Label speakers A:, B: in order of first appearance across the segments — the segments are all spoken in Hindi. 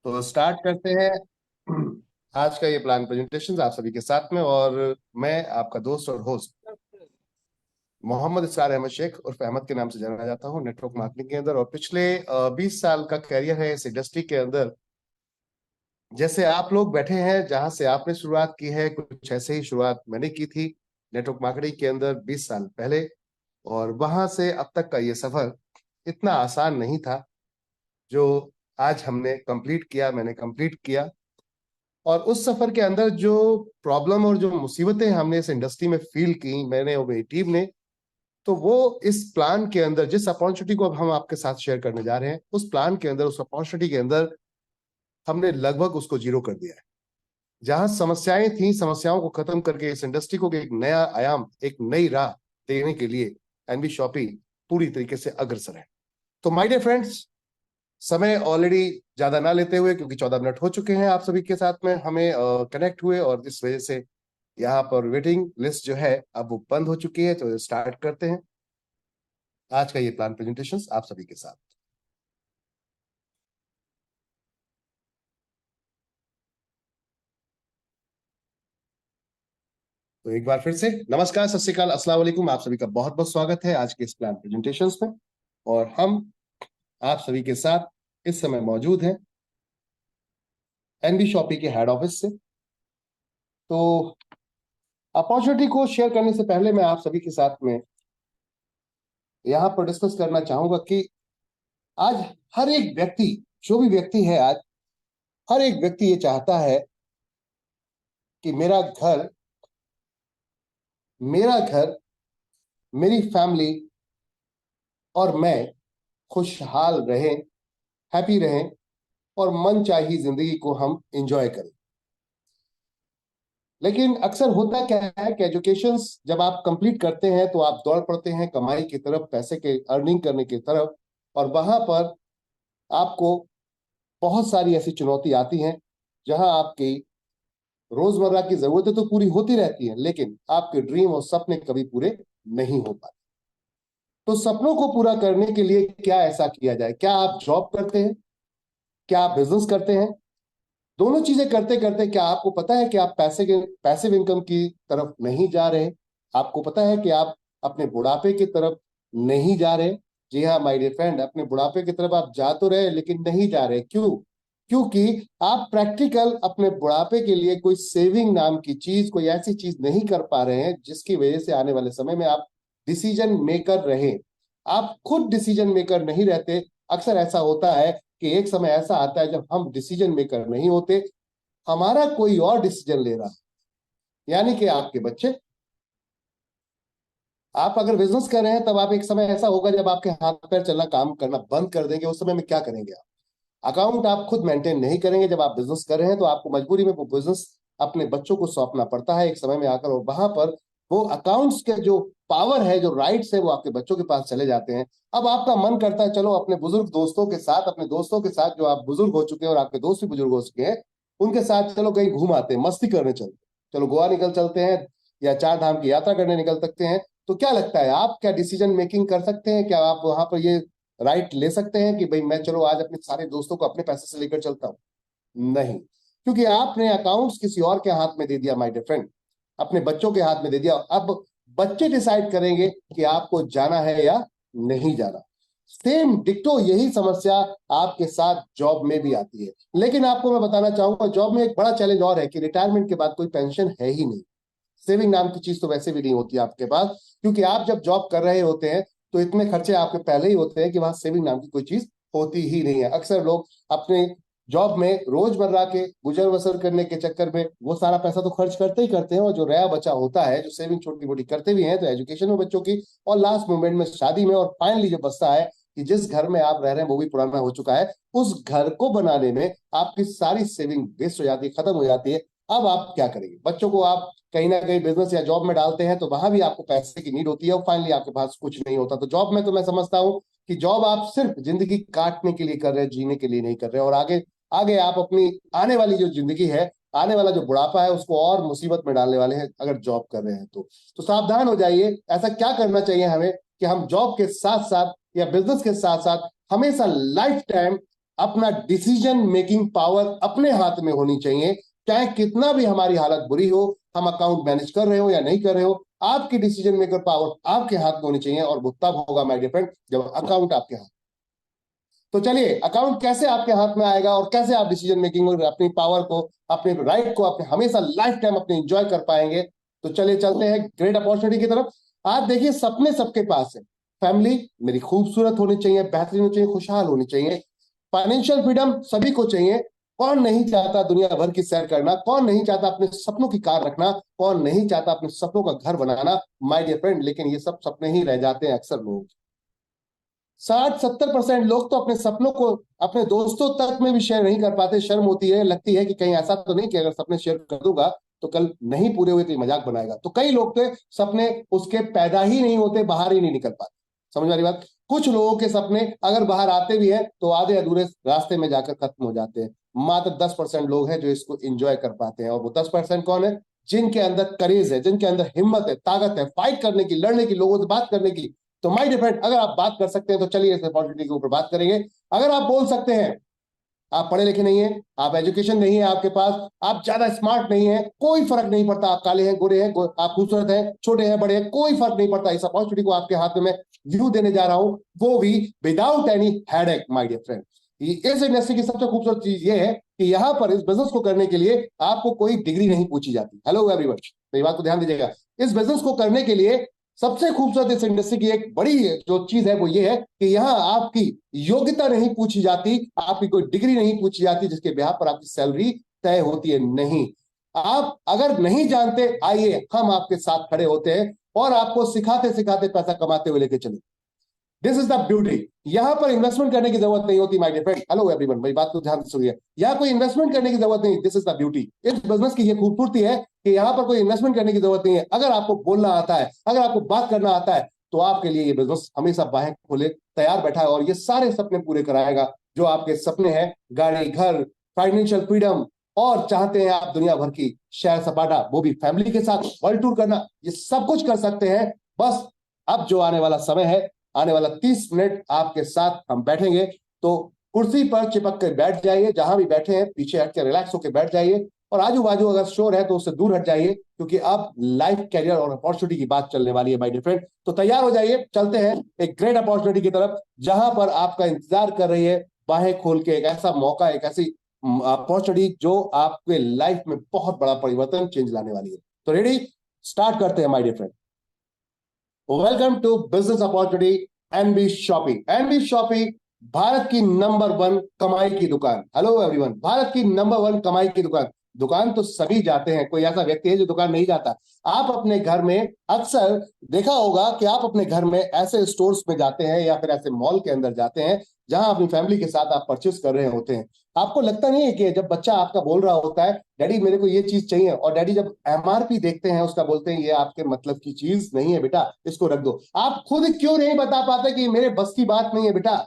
A: तो स्टार्ट करते हैं आज का ये प्लान प्रेजेंटेशन आप सभी के साथ में। और मैं आपका दोस्त और होस्ट मोहम्मद इसरार अहमद शेख उर्फ अहमद के नाम से जाना जाता हूँ नेटवर्क मार्केटिंग के अंदर। और पिछले 20 साल का कैरियर है इस इंडस्ट्री के अंदर। जैसे आप लोग बैठे हैं, जहां से आपने शुरुआत की है, कुछ ऐसे ही शुरुआत मैंने की थी नेटवर्क मार्केटिंग के अंदर 20 साल पहले। और वहां से अब तक का ये सफर इतना आसान नहीं था जो आज हमने कंप्लीट किया, मैंने कंप्लीट किया। और उस सफर के अंदर जो प्रॉब्लम और जो मुसीबतें हमने इस इंडस्ट्री में फील की, मैंने और मेरी टीम ने, तो वो इस प्लान के अंदर, जिस अपॉर्चुनिटी को अब हम आपके साथ शेयर करने जा रहे हैं, उस प्लान के अंदर, उस अपॉर्चुनिटी के अंदर हमने लगभग उसको जीरो कर दिया है। जहां समस्याएं थी, समस्याओं को खत्म करके इस इंडस्ट्री को एक नया आयाम, एक नई राह देने के लिए एनबी शॉपी पूरी तरीके से अग्रसर है। तो माय डियर फ्रेंड्स, समय ऑलरेडी ज्यादा ना लेते हुए, क्योंकि 14 मिनट हो चुके हैं आप सभी के साथ में हमें कनेक्ट हुए, और इस वजह से यहाँ पर वेटिंग लिस्ट जो है अब वो बंद हो चुकी है। तो स्टार्ट करते हैं आज का ये प्लान प्रेजेंटेशन आप सभी के साथ। तो एक बार फिर से नमस्कार, सत श्री अकाल, अस्सलाम वालेकुम। आप सभी का बहुत बहुत स्वागत है आज के इस प्लान प्रेजेंटेशन में। और हम आप सभी के साथ इस समय मौजूद हैं एनबी शॉपी के हेड ऑफिस से। तो अपॉर्चुनिटी को शेयर करने से पहले मैं आप सभी के साथ में यहाँ पर डिस्कस करना चाहूंगा कि आज हर एक व्यक्ति, जो भी व्यक्ति है, आज हर एक व्यक्ति ये चाहता है कि मेरा घर, मेरी फैमिली और मैं खुशहाल रहें, हैप्पी रहें, और मन चाही जिंदगी को हम एंजॉय करें। लेकिन अक्सर होता क्या है कि एजुकेशन जब आप कंप्लीट करते हैं तो आप दौड़ पड़ते हैं कमाई की तरफ, पैसे के अर्निंग करने की तरफ। और वहां पर आपको बहुत सारी ऐसी चुनौती आती हैं जहां आपकी रोजमर्रा की जरूरतें तो पूरी होती रहती हैं, लेकिन आपके ड्रीम और सपने कभी पूरे नहीं हो पाते। तो सपनों को पूरा करने के लिए क्या ऐसा किया जाए? क्या आप जॉब करते हैं? क्या आप बिजनेस करते हैं? दोनों चीजें करते करते क्या आपको पता है कि आप पैसिव इनकम की तरफ नहीं जा रहे? आपको पता है कि आप अपने बुढ़ापे की तरफ नहीं जा रहे? जी हाँ माय डियर फ्रेंड, अपने बुढ़ापे की तरफ आप जा तो रहे लेकिन नहीं जा रहे। क्यों? क्योंकि आप प्रैक्टिकल अपने बुढ़ापे के लिए कोई सेविंग नाम की चीज, कोई ऐसी चीज नहीं कर पा रहे हैं जिसकी वजह से आने वाले समय में आप डिसीजन मेकर रहे। आप खुद डिसीजन मेकर नहीं रहते। अक्सर ऐसा होता है कि एक समय ऐसा आता है जब हम डिसीजन मेकर नहीं होते, हमारा कोई और डिसीजन ले रहा है, यानी कि आपके बच्चे। आप अगर बिजनेस कर रहे हैं तब आप, एक समय ऐसा होगा जब आपके हाथ पैर चलना, काम करना बंद कर देंगे। उस समय में क्या करेंगे आप? अकाउंट आप खुद मेंटेन नहीं करेंगे। जब आप बिजनेस कर रहे हैं तो आपको मजबूरी में वो बिजनेस अपने बच्चों को सौंपना पड़ता है एक समय में आकर, और वहां पर वो अकाउंट्स के जो पावर है, जो राइट्स है, वो आपके बच्चों के पास चले जाते हैं। अब आपका मन करता है चलो अपने बुजुर्ग दोस्तों के साथ, अपने दोस्तों के साथ जो आप बुजुर्ग हो चुके हैं और आपके दोस्त भी बुजुर्ग हो चुके हैं, उनके साथ चलो कहीं घूम आते हैं, मस्ती करने चलते हैं, चलो गोवा निकल चलते हैं या 4 धाम की यात्रा करने निकल सकते हैं। तो क्या लगता है, आप क्या डिसीजन मेकिंग कर सकते हैं? क्या आप वहां पर ये राइट ले सकते हैं कि भाई मैं चलो आज अपने सारे दोस्तों को अपने पैसे से लेकर चलता हूं? नहीं, क्योंकि आपने अकाउंट्स किसी और के हाथ में दे दिया माय डियर फ्रेंड, अपने बच्चों के हाथ में दे दिया। अब बच्चे डिसाइड करेंगे कि आपको जाना है या नहीं जाना। सेम डिक्टो यही समस्या आपके साथ जॉब में भी आती है। लेकिन आपको मैं बताना चाहूंगा, जॉब में एक बड़ा चैलेंज और है कि रिटायरमेंट के बाद कोई पेंशन है ही नहीं। सेविंग नाम की चीज तो वैसे भी नहीं होती आपके पास, क्योंकि आप जब जॉब कर रहे होते हैं तो इतने खर्चे आपके पहले ही होते हैं कि वहां सेविंग नाम की कोई चीज होती ही नहीं है। अक्सर लोग अपने जॉब में रोजमर्रा के गुजर बसर करने के चक्कर में वो सारा पैसा तो खर्च करते ही करते हैं, और जो रहा बचा होता है, जो सेविंग छोटी मोटी करते भी हैं तो एजुकेशन में बच्चों की, और लास्ट मोमेंट में शादी में, और फाइनली जो बचता है कि जिस घर में आप रह रहे हैं वो भी पुराना हो चुका है, उस घर को बनाने में आपकी सारी सेविंग वेस्ट हो जाती है, खत्म हो जाती है। अब आप क्या करेंगे? बच्चों को आप कहीं ना कहीं बिजनेस या जॉब में डालते हैं तो वहां भी आपको पैसे की नीड होती है, और फाइनली आपके पास कुछ नहीं होता। तो जॉब में तो मैं समझता हूं कि जॉब आप सिर्फ जिंदगी काटने के लिए कर रहे हैं, जीने के लिए नहीं कर रहे हैं। और आगे आगे आप अपनी आने वाली जो जिंदगी है, आने वाला जो बुढ़ापा है, उसको और मुसीबत में डालने वाले हैं अगर जॉब कर रहे हैं तो सावधान हो जाइए। ऐसा क्या करना चाहिए हमें कि हम जॉब के साथ साथ या बिजनेस के साथ साथ हमेशा लाइफ टाइम अपना डिसीजन मेकिंग पावर अपने हाथ में होनी चाहिए। चाहे कितना भी हमारी हालत बुरी हो, हम अकाउंट मैनेज कर रहे हो या नहीं कर रहे हो, आपकी डिसीजन मेकर पावर आपके हाथ में होनी चाहिए। और वो तब होगा माय डियर फ्रेंड जब अकाउंट आपके हाथ। तो चलिए, अकाउंट कैसे आपके हाथ में आएगा और कैसे आप डिसीजन मेकिंग और अपनी पावर को, अपने राइट को अपने हमेशा लाइफ टाइम अपने एंजॉय कर पाएंगे। तो चलिए चलते हैं ग्रेट अपॉर्चुनिटी की तरफ। आप देखिए, सपने सबके पास है। फैमिली मेरी खूबसूरत होनी चाहिए, बेहतरीन होनी चाहिए, खुशहाल होनी चाहिए। फाइनेंशियल फ्रीडम सभी को चाहिए। कौन नहीं चाहता दुनिया भर की सैर करना? कौन नहीं चाहता अपने सपनों की कार रखना? कौन नहीं चाहता अपने सपनों का घर बनाना? माय डियर फ्रेंड, लेकिन ये सब सपने ही रह जाते हैं अक्सर लोग। 60-70% लोग तो अपने सपनों को अपने दोस्तों तक में भी शेयर नहीं कर पाते। शर्म होती है, लगती है कि कहीं ऐसा तो नहीं कि अगर सपने शेयर कर दूंगा तो कल नहीं पूरे हुए तो मजाक बनाएगा। तो कई लोग के सपने उसके पैदा ही नहीं होते, बाहर ही नहीं निकल पाते। समझ वाली बात। कुछ लोगों के सपने अगर बाहर आते भी हैं तो आधे अधूरे रास्ते में जाकर खत्म हो जाते हैं। मात्र 10% लोग हैं जो इसको एंजॉय कर पाते हैं। और वो 10% कौन है? जिनके अंदर करेज है, जिनके अंदर हिम्मत है, ताकत है, फाइट करने की, लड़ने की, लोगों से बात करने की। तो माय डियर फ्रेंड, अगर आप बात कर सकते हैं तो चलिए इस अपॉर्चुनिटी के ऊपर बात करेंगे। अगर आप बोल सकते हैं, आप पढ़े लिखे नहीं है, आप एजुकेशन नहीं है आपके पास, आप ज्यादा स्मार्ट नहीं है, कोई फर्क नहीं पड़ता। आप काले हैं, गोरे हैं, आप खूबसूरत हैं, छोटे हैं, बड़े हैं, कोई फर्क नहीं पड़ता। इस अपॉर्चुनिटी को आपके हाथ में मैं व्यू देने जा रहा हूं, वो भी without any headache my dear friend. इस इंडस्ट्री की सबसे खूबसूरत चीज ये है कि यहां पर इस बिजनेस को करने के लिए आपको कोई डिग्री नहीं पूछी जाती। हेलो एवरीवन, मेरी बात को ध्यान दीजिएगा। इस बिजनेस को करने के लिए सबसे खूबसूरत इस इंडस्ट्री की एक बड़ी जो चीज है वो ये है कि यहां आपकी योग्यता नहीं पूछी जाती, आपकी कोई डिग्री नहीं पूछी जाती जिसके ब्याह पर आपकी सैलरी तय होती है। नहीं, आप अगर नहीं जानते, आइए हम आपके साथ खड़े होते हैं और आपको सिखाते सिखाते पैसा कमाते हुए लेके चले। This is the beauty. यहां पर इन्वेस्टमेंट करने की जरूरत नहीं होती my dear friend. Hello everyone, मेरी बात को ध्यान से सुनिए। यहां कोई इन्वेस्टमेंट करने की जरूरत नहीं। This is the beauty. इस बिजनेस की ये खूबसूरती है कि यहां पर कोई इन्वेस्टमेंट करने की जरूरत नहीं है। अगर आपको बोलना आता है, अगर आपको बात करना आता है, तो आपके लिए ये बिजनेस हमेशा बाहें खोले तैयार बैठा है और ये सारे सपने पूरे कराएगा जो आपके सपने हैं। गाड़ी, घर, फाइनेंशियल फ्रीडम, और चाहते हैं आप दुनिया भर की सैर सपाटा, वो भी फैमिली के साथ, वर्ल्ड टूर करना, ये सब कुछ कर सकते हैं। बस अब जो आने वाला समय है, आने वाला 30 मिनट आपके साथ हम बैठेंगे। तो कुर्सी पर चिपक कर बैठ जाइए, जहां भी बैठे हैं पीछे हट के रिलैक्स होकर बैठ जाइए। और आजू बाजू अगर शोर है तो उससे दूर हट जाइए, क्योंकि अब लाइफ, कैरियर और अपॉर्चुनिटी की बात चलने वाली है माय डियर फ्रेंड। तो तैयार हो जाइए, चलते हैं एक ग्रेट अपॉर्चुनिटी की तरफ, जहां पर आपका इंतजार कर रही है बाहें खोल के। एक ऐसा मौका, एक ऐसी अपॉर्चुनिटी जो आपके लाइफ में बहुत बड़ा परिवर्तन, चेंज लाने वाली है। तो रेडी, स्टार्ट करते हैं my dear friend. Welcome to business opportunity NB Shoppy. NB Shoppy Bharat की नंबर 1 कमाई की दुकान। हेलो एवरीवन, भारत की नंबर 1 कमाई की दुकान। दुकान तो सभी जाते हैं, कोई ऐसा व्यक्ति है जो दुकान नहीं जाता? आप अपने घर में अक्सर देखा होगा कि आप अपने घर में ऐसे स्टोर्स में जाते हैं या फिर ऐसे मॉल के अंदर जाते हैं जहां अपनी फैमिली के साथ आप परचेस कर रहे होते हैं। आपको लगता नहीं है कि जब बच्चा आपका बोल रहा होता है डैडी मेरे को ये चीज चाहिए, और डैडी जब एमआरपी देखते हैं उसका, बोलते हैं ये आपके मतलब की चीज नहीं है बेटा, इसको रख दो। आप खुद क्यों नहीं बता पाते कि मेरे बस की बात नहीं है बेटा,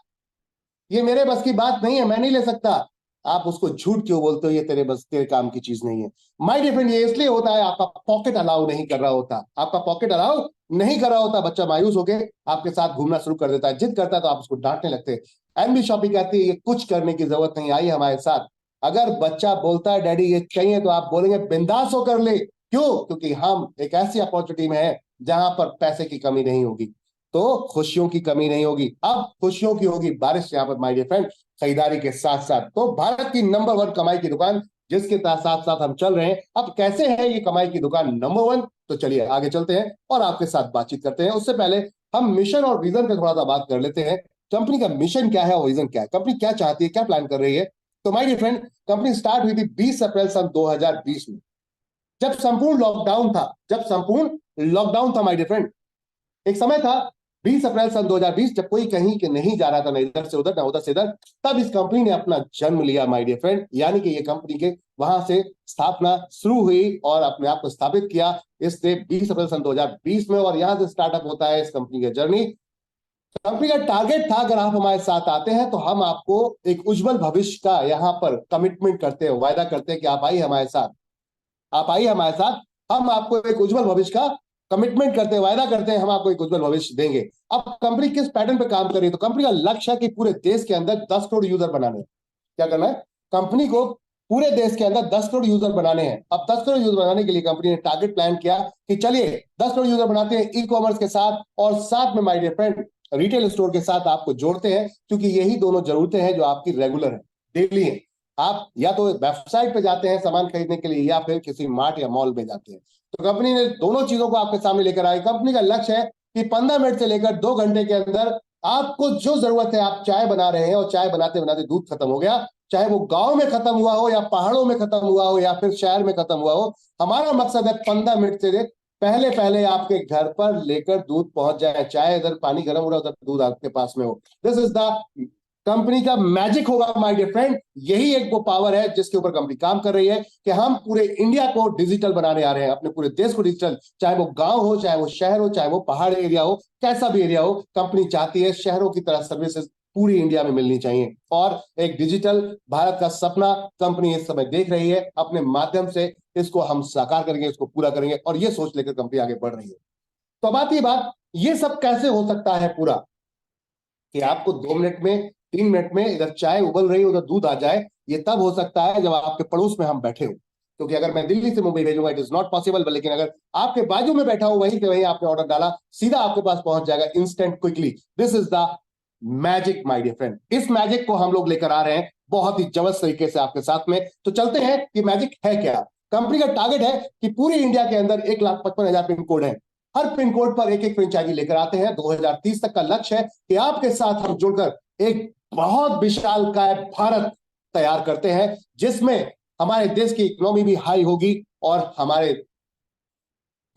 A: ये मेरे बस की बात नहीं है, मैं नहीं ले सकता? आप उसको झूठ क्यों बोलते हो, ये तेरे बस, तेरे काम की चीज नहीं है? माय डियर फ्रेंड, ये इसलिए होता है आपका पॉकेट अलाउ नहीं कर रहा होता। आपका पॉकेट अलाउ नहीं कर रहा होता। बच्चा मायूस होकर आपके साथ घूमना शुरू कर देता है, जिद करता है तो आप उसको डांटने लगते हैं। एनबी शॉपिंग कहती है ये कुछ करने की जरूरत नहीं, आई हमारे साथ। अगर बच्चा बोलता है डैडी ये चाहिए, तो आप बोलेंगे बिंदास होकर ले। क्यों? क्योंकि हम एक ऐसी अपॉर्चुनिटी में है जहां पर पैसे की कमी नहीं होगी, तो खुशियों की कमी नहीं होगी। अब खुशियों की होगी बारिश यहाँ पर माय डियर फ्रेंड, खरीदारी के साथ साथ। तो भारत की नंबर 1 कमाई की दुकान जिसके साथ साथ हम चल रहे हैं। अब कैसे है ये कमाई की दुकान नंबर 1? तो चलिए आगे चलते हैं और आपके साथ बातचीत करते हैं। उससे पहले हम मिशन और विजन पे थोड़ा सा बात कर लेते हैं। कंपनी का मिशन क्या है और विजन क्या है, कंपनी क्या चाहती है, क्या प्लान कर रही है। तो my dear friend, company start हुई थी 20 अप्रैल सन 2020 में, जब संपूर्ण लॉकडाउन था। जब संपूर्ण लॉकडाउन था माय डियर फ्रेंड, एक समय था 20 अप्रैल सन 2020, जब कोई कहीं के नहीं जा रहा था, ना इधर से उधर, ना उधर से इधर। तब इस कंपनी ने अपना जन्म लिया माय डियर फ्रेंड, यानी कि ये कंपनी के वहां से स्थापना शुरू हुई और अपने आप को स्थापित किया इसने 20 अप्रैल सन 2020 में। और यहां से स्टार्टअप होता है इस कंपनी का जर्नी। कंपनी का टारगेट था, अगर आप हमारे साथ आते हैं तो हम आपको एक उज्जवल भविष्य का यहाँ पर कमिटमेंट करते हैं, वायदा करते हैं कि आप आइए हमारे साथ, आप आइए हमारे साथ, हम आपको एक उज्जवल भविष्य का कमिटमेंट करते हैं, वायदा करते हैं, हम आपको एक उज्जवल भविष्य देंगे। अब कंपनी किस पैटर्न पे काम कर रही है? तो कंपनी का लक्ष्य है कि पूरे देश के अंदर 10 करोड़ यूजर बनाने। क्या करना है, कंपनी को पूरे देश के अंदर 10 करोड़ यूजर बनाने हैं। अब 10 करोड़ यूजर बनाने के लिए कंपनी ने टारगेट प्लान किया कि चलिए 10 करोड़ यूजर बनाते हैं ई कॉमर्स के साथ, और साथ में my dear friend retail store के साथ आपको जोड़ते हैं, क्योंकि यही दोनों जरूरतें हैं जो आपकी रेगुलर है, डेली है। आप या तो वेबसाइट पे जाते हैं सामान खरीदने के लिए, या फिर किसी मार्ट या मॉल में जाते हैं। तो कंपनी ने दोनों चीजों को आपके सामने लेकर आई। कंपनी का लक्ष्य है कि 15 मिनट से लेकर 2 घंटे के अंदर आपको जो जरूरत है, आप चाय बना रहे हैं और चाय बनाते बनाते दूध खत्म हो गया, चाहे वो गांव में खत्म हुआ हो या पहाड़ों में खत्म हुआ हो या फिर शहर में खत्म हुआ हो, हमारा मकसद है 15 मिनट से पहले पहले आपके घर पर लेकर दूध पहुंच जाए। चाहे इधर पानी गर्म हो रहा है, उधर दूध आपके पास में हो। दिस इज द कंपनी का मैजिक होगा माय डियर फ्रेंड। यही एक वो पावर है जिसके ऊपर कंपनी काम कर रही है कि हम पूरे इंडिया को डिजिटल बनाने आ रहे हैं, अपने पूरे देश को डिजिटल, चाहे वो गांव हो, चाहे वो शहर हो, चाहे वो पहाड़ एरिया हो, कैसा भी एरिया हो, कंपनी चाहती है शहरों की तरह सर्विसेज पूरी इंडिया में मिलनी चाहिए। और एक डिजिटल भारत का सपना कंपनी इस समय देख रही है, अपने माध्यम से इसको हम साकार करेंगे, इसको पूरा करेंगे, और ये सोच लेकर कंपनी आगे बढ़ रही है। तो अब आती है बात, ये सब कैसे हो सकता है पूरा, कि आपको 2 मिनट में 3 मिनट में इधर चाय उबल रही है, उधर दूध आ जाए। ये तब हो सकता है जब आपके पड़ोस में हम बैठे हो, क्योंकि अगर मैं दिल्ली से मुंबई भेजूंगा इट इज नॉट पॉसिबल, लेकिन अगर आपके बाजू में बैठा हो, वहीं पे वहीं आपने ऑर्डर डाला, सीधा आपके पास पहुंच जाएगा, instant, quickly. This is the magic my dear friend. इस मैजिक को हम लोग लेकर आ रहे हैं बहुत ही जबरदस्त तरीके से आपके साथ में। तो चलते हैं कि मैजिक है क्या। कंपनी का टारगेट है कि पूरी इंडिया के अंदर 1,55,000 पिन कोड है, हर पिन कोड पर एक एक फ्रेंचाइजी लेकर आते हैं। 2030 तक का लक्ष्य है कि आपके साथ हम जुड़कर एक बहुत विशालकाय भारत तैयार करते हैं, जिसमें हमारे देश की इकोनॉमी भी हाई होगी और हमारे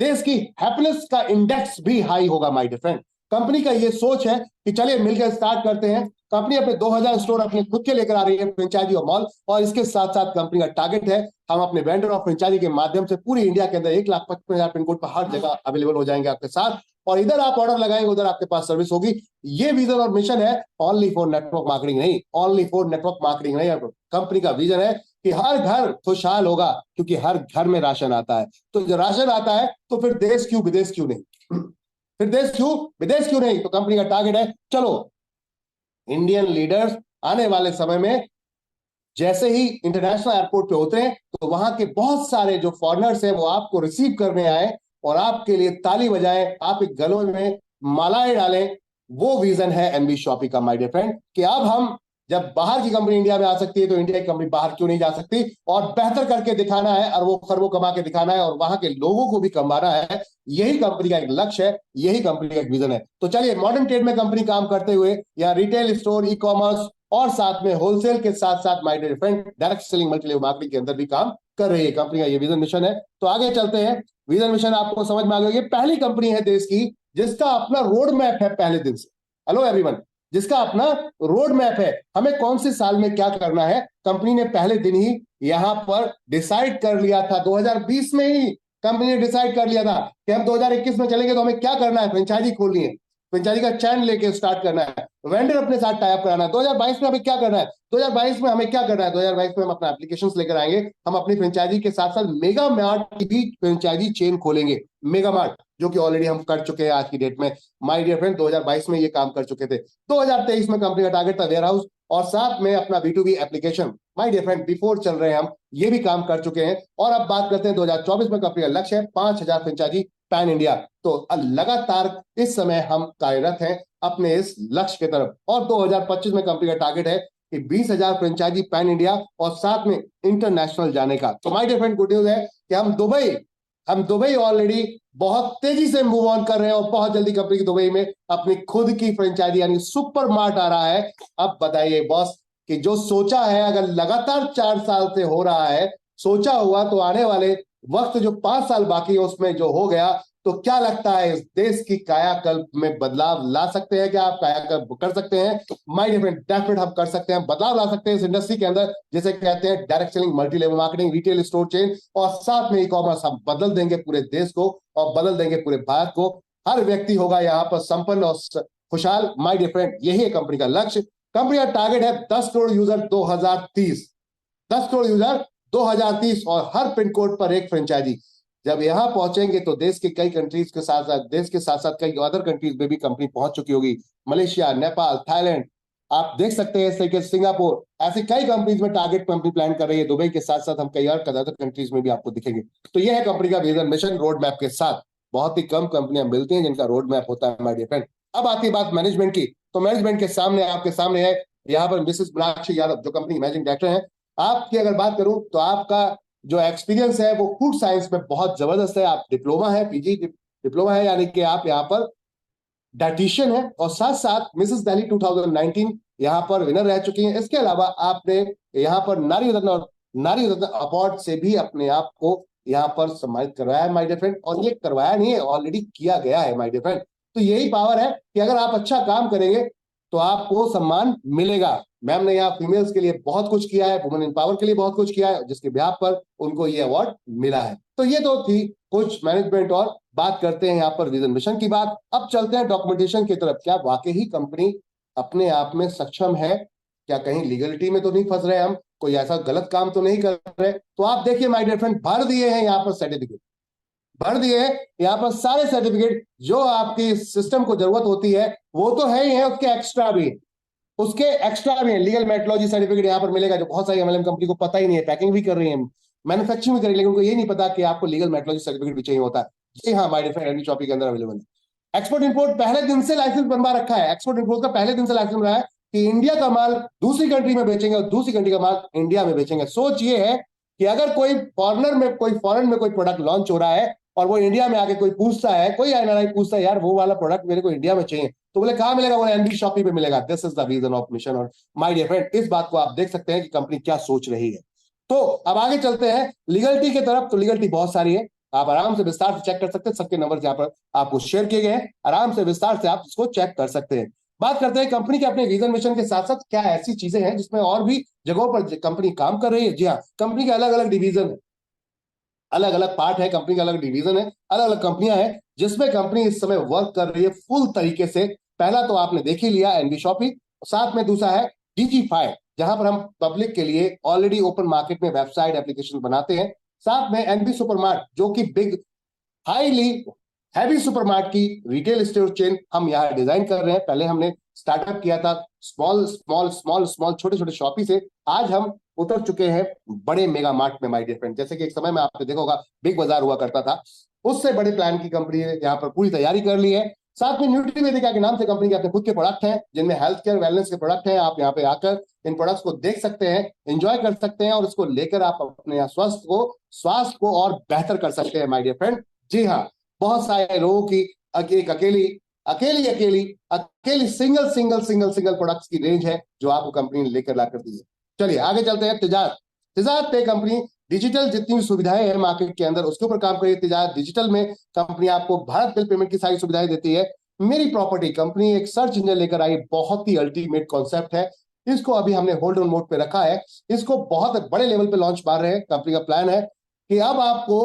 A: देश की हैप्पीनेस का इंडेक्स भी हाई होगा माय डियर फ्रेंड। कंपनी का ये सोच है कि चलिए मिलकर स्टार्ट करते हैं। कंपनी अपने 2000 स्टोर अपने खुद के लेकर आ रही है, फ्रेंचाइजी और मॉल, और इसके साथ साथ कंपनी का टारगेट है हम अपने वेंडर और फ्रेंचाइजी के माध्यम से पूरी इंडिया के अंदर 1,55,000 पिन कोड पर हर जगह अवेलेबल हो जाएंगे आपके साथ, और इधर आप ऑर्डर लगाएंगे उधर आपके पास सर्विस होगी। ये विजन और मिशन है ओनली फॉर नेटवर्क मार्केटिंग नहीं, ओनली फॉर नेटवर्क मार्केटिंग नहीं। कंपनी का विजन है कि हर घर खुशहाल होगा, क्योंकि हर घर में राशन आता है। तो जब राशन आता है तो फिर देश क्यों विदेश क्यों नहीं, फिर देश क्यों विदेश क्यों नहीं। तो कंपनी का टारगेट है, चलो इंडियन लीडर्स आने वाले समय में जैसे ही इंटरनेशनल एयरपोर्ट पे होते हैं, तो वहां के बहुत सारे जो फॉरेनर्स हैं वो आपको रिसीव करने आए और आपके लिए ताली बजाएं, आपके गलों में मालाएं डालें। वो विजन है एनबी शॉपी का माय डियर फ्रेंड, कि अब हम जब बाहर की कंपनी इंडिया में आ सकती है, तो इंडिया की कंपनी बाहर क्यों नहीं जा सकती, और बेहतर करके दिखाना है, अरबों खरबों कमा के दिखाना है, और वहां के लोगों को भी कमाना है। यही कंपनी का एक लक्ष्य है, यही कंपनी का एक विजन है। तो चलिए मॉडर्न ट्रेड में कंपनी काम करते हुए, या रिटेल स्टोर, ई कॉमर्स, और साथ में होलसेल के साथ साथ my dear friend direct selling multi level marketing के अंदर भी काम कर रही है। कंपनी का ये विजन मिशन है। तो आगे चलते हैं। विजन मिशन आपको समझ में आ गया, ये पहली कंपनी है देश की जिसका अपना रोड मैप है पहले दिन से। हेलो एवरीवन, जिसका अपना रोड मैप है, हमें कौन से साल में क्या करना है, कंपनी ने पहले दिन ही यहां पर डिसाइड कर लिया था। 2020 में ही कंपनी ने डिसाइड कर लिया था कि हम 2021 में चलेंगे तो हमें क्या करना है, फ्रेंचाइजी खोलनी है, फ्रेंचाइजी का चैन लेके स्टार्ट करना है, वेंडर अपने साथ टाई अप कराना है। 2022 में हमें क्या करना है, 2022 में हमें क्या करना है, 2022 में हम अपना एप्लीकेशंस लेकर आएंगे, हम अपनी फ्रेंचाइजी के साथ साथ मेगा मार्ट की भी फ्रेंचाइजी चेन खोलेंगे। मेगा मार्ट जो कि ऑलरेडी हम कर चुके हैं आज की डेट में, माय डियर फ्रेंड 2022 में ये काम कर चुके थे। 2023 में कंपनी का टारगेट था वेयर हाउस, और साथ में अपना B2B application. My dear friend before चल रहे हैं हम, ये भी काम कर चुके हैं। और अब बात करते हैं 2024 में कंपनी का लक्ष्य है 5,000 फ्रेंचाइजी पैन इंडिया। तो लगातार इस समय हम कार्यरत हैं अपने इस लक्ष्य की तरफ, और 2025 में कंपनी का टारगेट है कि 20,000 फ्रेंचाइजी पैन इंडिया और साथ में इंटरनेशनल जाने का। तो my dear friend good news है कि हम दुबई ऑलरेडी बहुत तेजी से मूव ऑन कर रहे हैं, और बहुत जल्दी कंपनी की दुबई में अपनी खुद की फ्रेंचाइजी यानी सुपर मार्ट आ रहा है। अब बताइए बॉस, कि जो सोचा है अगर लगातार 4 साल से हो रहा है, सोचा हुआ, तो आने वाले वक्त जो 5 साल बाकी है उसमें जो हो गया, तो क्या लगता है इस देश की कायाकल्प में बदलाव ला सकते हैं क्या, आप कायाकल्प कर सकते हैं? माय डियर फ्रेंड डेफिनेट हम कर सकते हैं, बदलाव ला सकते हैं इस इंडस्ट्री के अंदर, जिसे कहते हैं direct selling, multi level marketing, retail store chain, और साथ में ई कॉमर्स। हम बदल देंगे पूरे देश को और बदल देंगे पूरे भारत को। हर व्यक्ति होगा यहाँ पर संपन्न और खुशहाल। माय डियर फ्रेंड यही है कंपनी का लक्ष्य। कंपनी का टारगेट है 10 करोड़ यूजर 2030, 10 करोड़ यूजर 2030, और हर पिन कोड पर एक फ्रेंचाइजी। जब यहां पहुंचेंगे तो देश के कई कंट्रीज के साथ साथ, देश के साथ साथ कई अदर कंट्रीज में भी कंपनी पहुंच चुकी होगी, मलेशिया, नेपाल, थाईलैंड, आप देख सकते हैं इस तरीके से सिंगापुर, ऐसी कई कंपनीज में टारगेट कंपनी प्लान कर रही है। दुबई के साथ साथ हम कई और अदर कंट्रीज में भी आपको दिखेंगे। तो ये है कंपनी का विजन मिशन रोड मैप के साथ। बहुत ही कम कंपनियां मिलती हैं जिनका रोड मैप होता है माय डियर फ्रेंड। अब आती है बात मैनेजमेंट की, तो मैनेजमेंट के सामने आपके सामने है यहाँ पर मिसेस मीनाक्षी यादव, जो कंपनी मैनेजिंग डायरेक्टर है। आपकी अगर बात करूं तो आपका जो एक्सपीरियंस है वो फूड साइंस में बहुत जबरदस्त है। आप डिप्लोमा है, पीजी डिप्लोमा है, यानी कि आप यहाँ पर डाइटिशियन है, और साथ साथ मिसेस दिल्ली 2019 यहाँ पर विनर रह चुकी हैं। इसके अलावा आपने यहाँ पर नारी रत्न अवार्ड से भी अपने आप को यहाँ पर सम्मानित करवाया है माय डियर फ्रेंड। और ये करवाया नहीं है, ऑलरेडी किया गया है माय डियर फ्रेंड। तो यही पावर है कि अगर आप अच्छा काम करेंगे तो आपको सम्मान मिलेगा। मैम ने यहाँ फीमेल्स के लिए बहुत कुछ किया है, वुमेन इन पावर के लिए बहुत कुछ किया है, जिसके बिहाफ पर उनको ये अवार्ड मिला है। तो ये तो थी कुछ मैनेजमेंट, और बात करते हैं यहाँ पर विजन मिशन की बात। अब चलते हैं डॉक्यूमेंटेशन की तरफ। क्या वाकई ही कंपनी अपने आप में सक्षम है? क्या कहीं लीगलिटी में तो नहीं फंस रहे हम, कोई ऐसा गलत काम तो नहीं कर रहे? तो आप देखिए माय डियर फ्रेंड, भर दिए हैं यहाँ पर सर्टिफिकेट, भर दिए हैं यहाँ पर सारे सर्टिफिकेट जो आपकी सिस्टम को जरूरत होती है वो तो है ही है, उसके एक्स्ट्रा भी, उसके एक्स्ट्रा भी है। लीगल मेट्रोलॉजी सर्टिफिकेट यहाँ पर मिलेगा, जो बहुत सारी एमएलएम कंपनी को पता ही नहीं है। पैकिंग भी कर रही है, मैन्युफैक्चरिंग भी कर रही है, लेकिन उनको ये नहीं पता कि आपको लीगल मेट्रोलॉजी सर्टिफिकेट भी चाहिए होता है। जी हाँ my dear friend, NV Shoppy के अंदर अवेलेबल है। एक्सपोर्ट इंपोर्ट पहले दिन से लाइसेंस बनवा रखा है। एक्सपोर्ट इंपोर्ट का पहले दिन से लाइसेंस रहा है कि इंडिया का माल दूसरी कंट्री में बेचेंगे और दूसरी कंट्री का माल इंडिया में बेचेंगे। सोच ये है कि अगर कोई फॉरेन में कोई प्रोडक्ट लॉन्च हो रहा है और वो इंडिया में आके कोई पूछता है, कोई एनआरआई पूछता है, यार वो वाला प्रोडक्ट मेरे को इंडिया में चाहिए, तो बोले कहां मिलेगा? वो एनबी शॉपी पे मिलेगा। This is the vision of mission. और माय डियर फ्रेंड, इस बात को आप देख सकते हैं कि कंपनी क्या सोच रही है। तो अब आगे चलते हैं लीगलिटी की तरफ। तो लीगलिटी बहुत सारी है, आप आराम से विस्तार से चेक कर सकते हैं। सबके नंबर यहाँ पर आपको शेयर किए गए हैं, आराम से विस्तार से आप इसको चेक कर सकते हैं। बात करते हैं कंपनी के अपने विजन मिशन के साथ साथ क्या ऐसी चीजें हैं जिसमें और भी जगहों पर कंपनी काम कर रही है। जी हाँ, कंपनी के अलग अलग डिवीजन है, अलग अलग पार्ट है, कंपनी का अलग डिवीजन है, अलग अलग कंपनियां हैं जिसमें कंपनी इस समय वर्क कर रही है फुल तरीके से। पहला तो आपने देख ही लिया एनबी शॉपी, साथ में दूसरा है डिजीफाई, जहां पर हम पब्लिक के लिए ऑलरेडी ओपन मार्केट में वेबसाइट एप्लीकेशन बनाते हैं। साथ में एनबी सुपरमार्ट, जो कि बिग हाईली हैवी सुपरमार्ट की रिटेल स्टोर चेन हम यहाँ डिजाइन कर रहे हैं। पहले हमने स्टार्टअप किया था स्मॉल स्मॉल स्मॉल स्मॉल छोटे छोटे शॉपी से, आज हम उतर चुके हैं बड़े मेगा मार्ट में माय डियर फ्रेंड। जैसे कि एक समय में आपने देखा होगा बिग बाजार हुआ करता था, उससे बड़े प्लान की कंपनी ने यहाँ पर पूरी तैयारी कर ली है। साथ में न्यूट्रीवेदिका के नाम से कंपनी के अपने खुद के प्रोडक्ट हैं, जिनमें हेल्थ केयर वेलनेस के प्रोडक्ट हैं। आप यहाँ पे आकर इन प्रोडक्ट्स को देख सकते हैं, एंजॉय कर सकते हैं, और इसको लेकर आप अपने स्वास्थ्य को और बेहतर कर सकते हैं माय डियर फ्रेंड। जी हाँ, बहुत सारे लोगों की एक अकेली अकेली अकेली अकेली single single single single products की रेंज है जो आपको कंपनी ने लेकर ला कर दी है। चलिए आगे चलते हैं। तिजारत पे कंपनी डिजिटल जितनी भी सुविधाएं हैं मार्केट के अंदर उसके ऊपर काम कर रही है। तिजारत डिजिटल में कंपनी आपको भारत बिल पेमेंट की सारी सुविधाएं देती है। मेरी प्रॉपर्टी कंपनी एक सर्च इंजन लेकर आई, बहुत ही अल्टीमेट कॉन्सेप्ट है। इसको अभी हमने होल्ड ऑन मोड पे रखा है, इसको बहुत बड़े लेवल पे लॉन्च मार रहे हैं। कंपनी का प्लान है कि अब आपको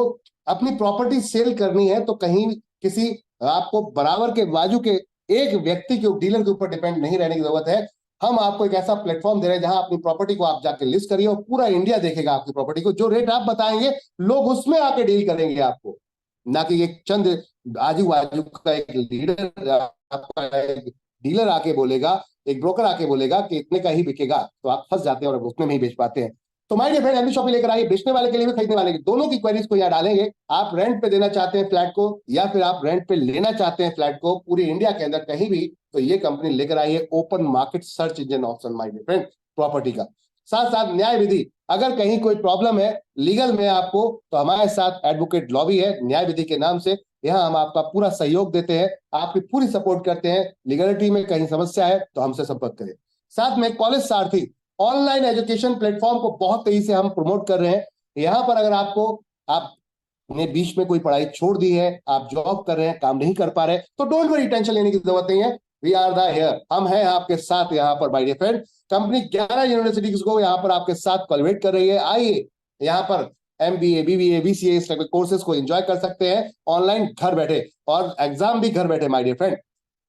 A: अपनी प्रॉपर्टी सेल करनी है तो कहीं किसी आपको बराबर के बाजू के एक व्यक्ति के डीलर के ऊपर डिपेंड नहीं रहने की जरूरत है। हम आपको एक ऐसा प्लेटफॉर्म दे रहे हैं जहां अपनी प्रॉपर्टी को आप जाके लिस्ट करिए और पूरा इंडिया देखेगा आपकी प्रॉपर्टी को। जो रेट आप बताएंगे लोग उसमें आके डील करेंगे आपको, ना कि एक चंद आजू बाजू का एक लीडर आपका एक डीलर आके बोलेगा, एक ब्रोकर आके बोलेगा कि इतने का ही बिकेगा, तो आप फंस जाते हैं और उतने में ही बेच पाते हैं। तो my dear friend, NB Shoppy लेकर आइए, बेचने वाले के लिए भी खरीदने वाले के, दोनों की क्वेरीज को यहाँ डालेंगे। आप रेंट पे देना चाहते हैं फ्लैट को या फिर आप रेंट पे लेना चाहते हैं फ्लैट को पूरी इंडिया के अंदर कहीं भी, तो ये कंपनी लेकर आई है open market search engine option my dear friend property का। साथ साथ न्याय विधि, अगर कहीं कोई प्रॉब्लम है लीगल में आपको, तो हमारे साथ एडवोकेट लॉबी है न्याय विधि के नाम से। यहाँ हम आपका पूरा सहयोग देते हैं, आपकी पूरी सपोर्ट करते हैं। लीगलिटी में कहीं समस्या है तो हमसे संपर्क करें। साथ में कॉलेज सारथी ऑनलाइन एजुकेशन प्लेटफॉर्म को बहुत तेजी से हम प्रमोट कर रहे हैं। यहाँ पर अगर आपने बीच में कोई पढ़ाई छोड़ दी है, आप जॉब कर रहे हैं, काम नहीं कर पा रहे, तो डोंट वरी, टेंशन लेने की जरूरत नहीं है। वी आर द हियर, हम हैं आपके साथ यहाँ पर my dear friend. Company 11 universities को यहाँ पर आपके साथ कोलैबोरेट कर रही है। आइए यहाँ पर MBA, BBA, BCA इस टाइप के कोर्सेज को एंजॉय कर सकते हैं ऑनलाइन घर बैठे, और एग्जाम भी घर बैठे माय डियर फ्रेंड।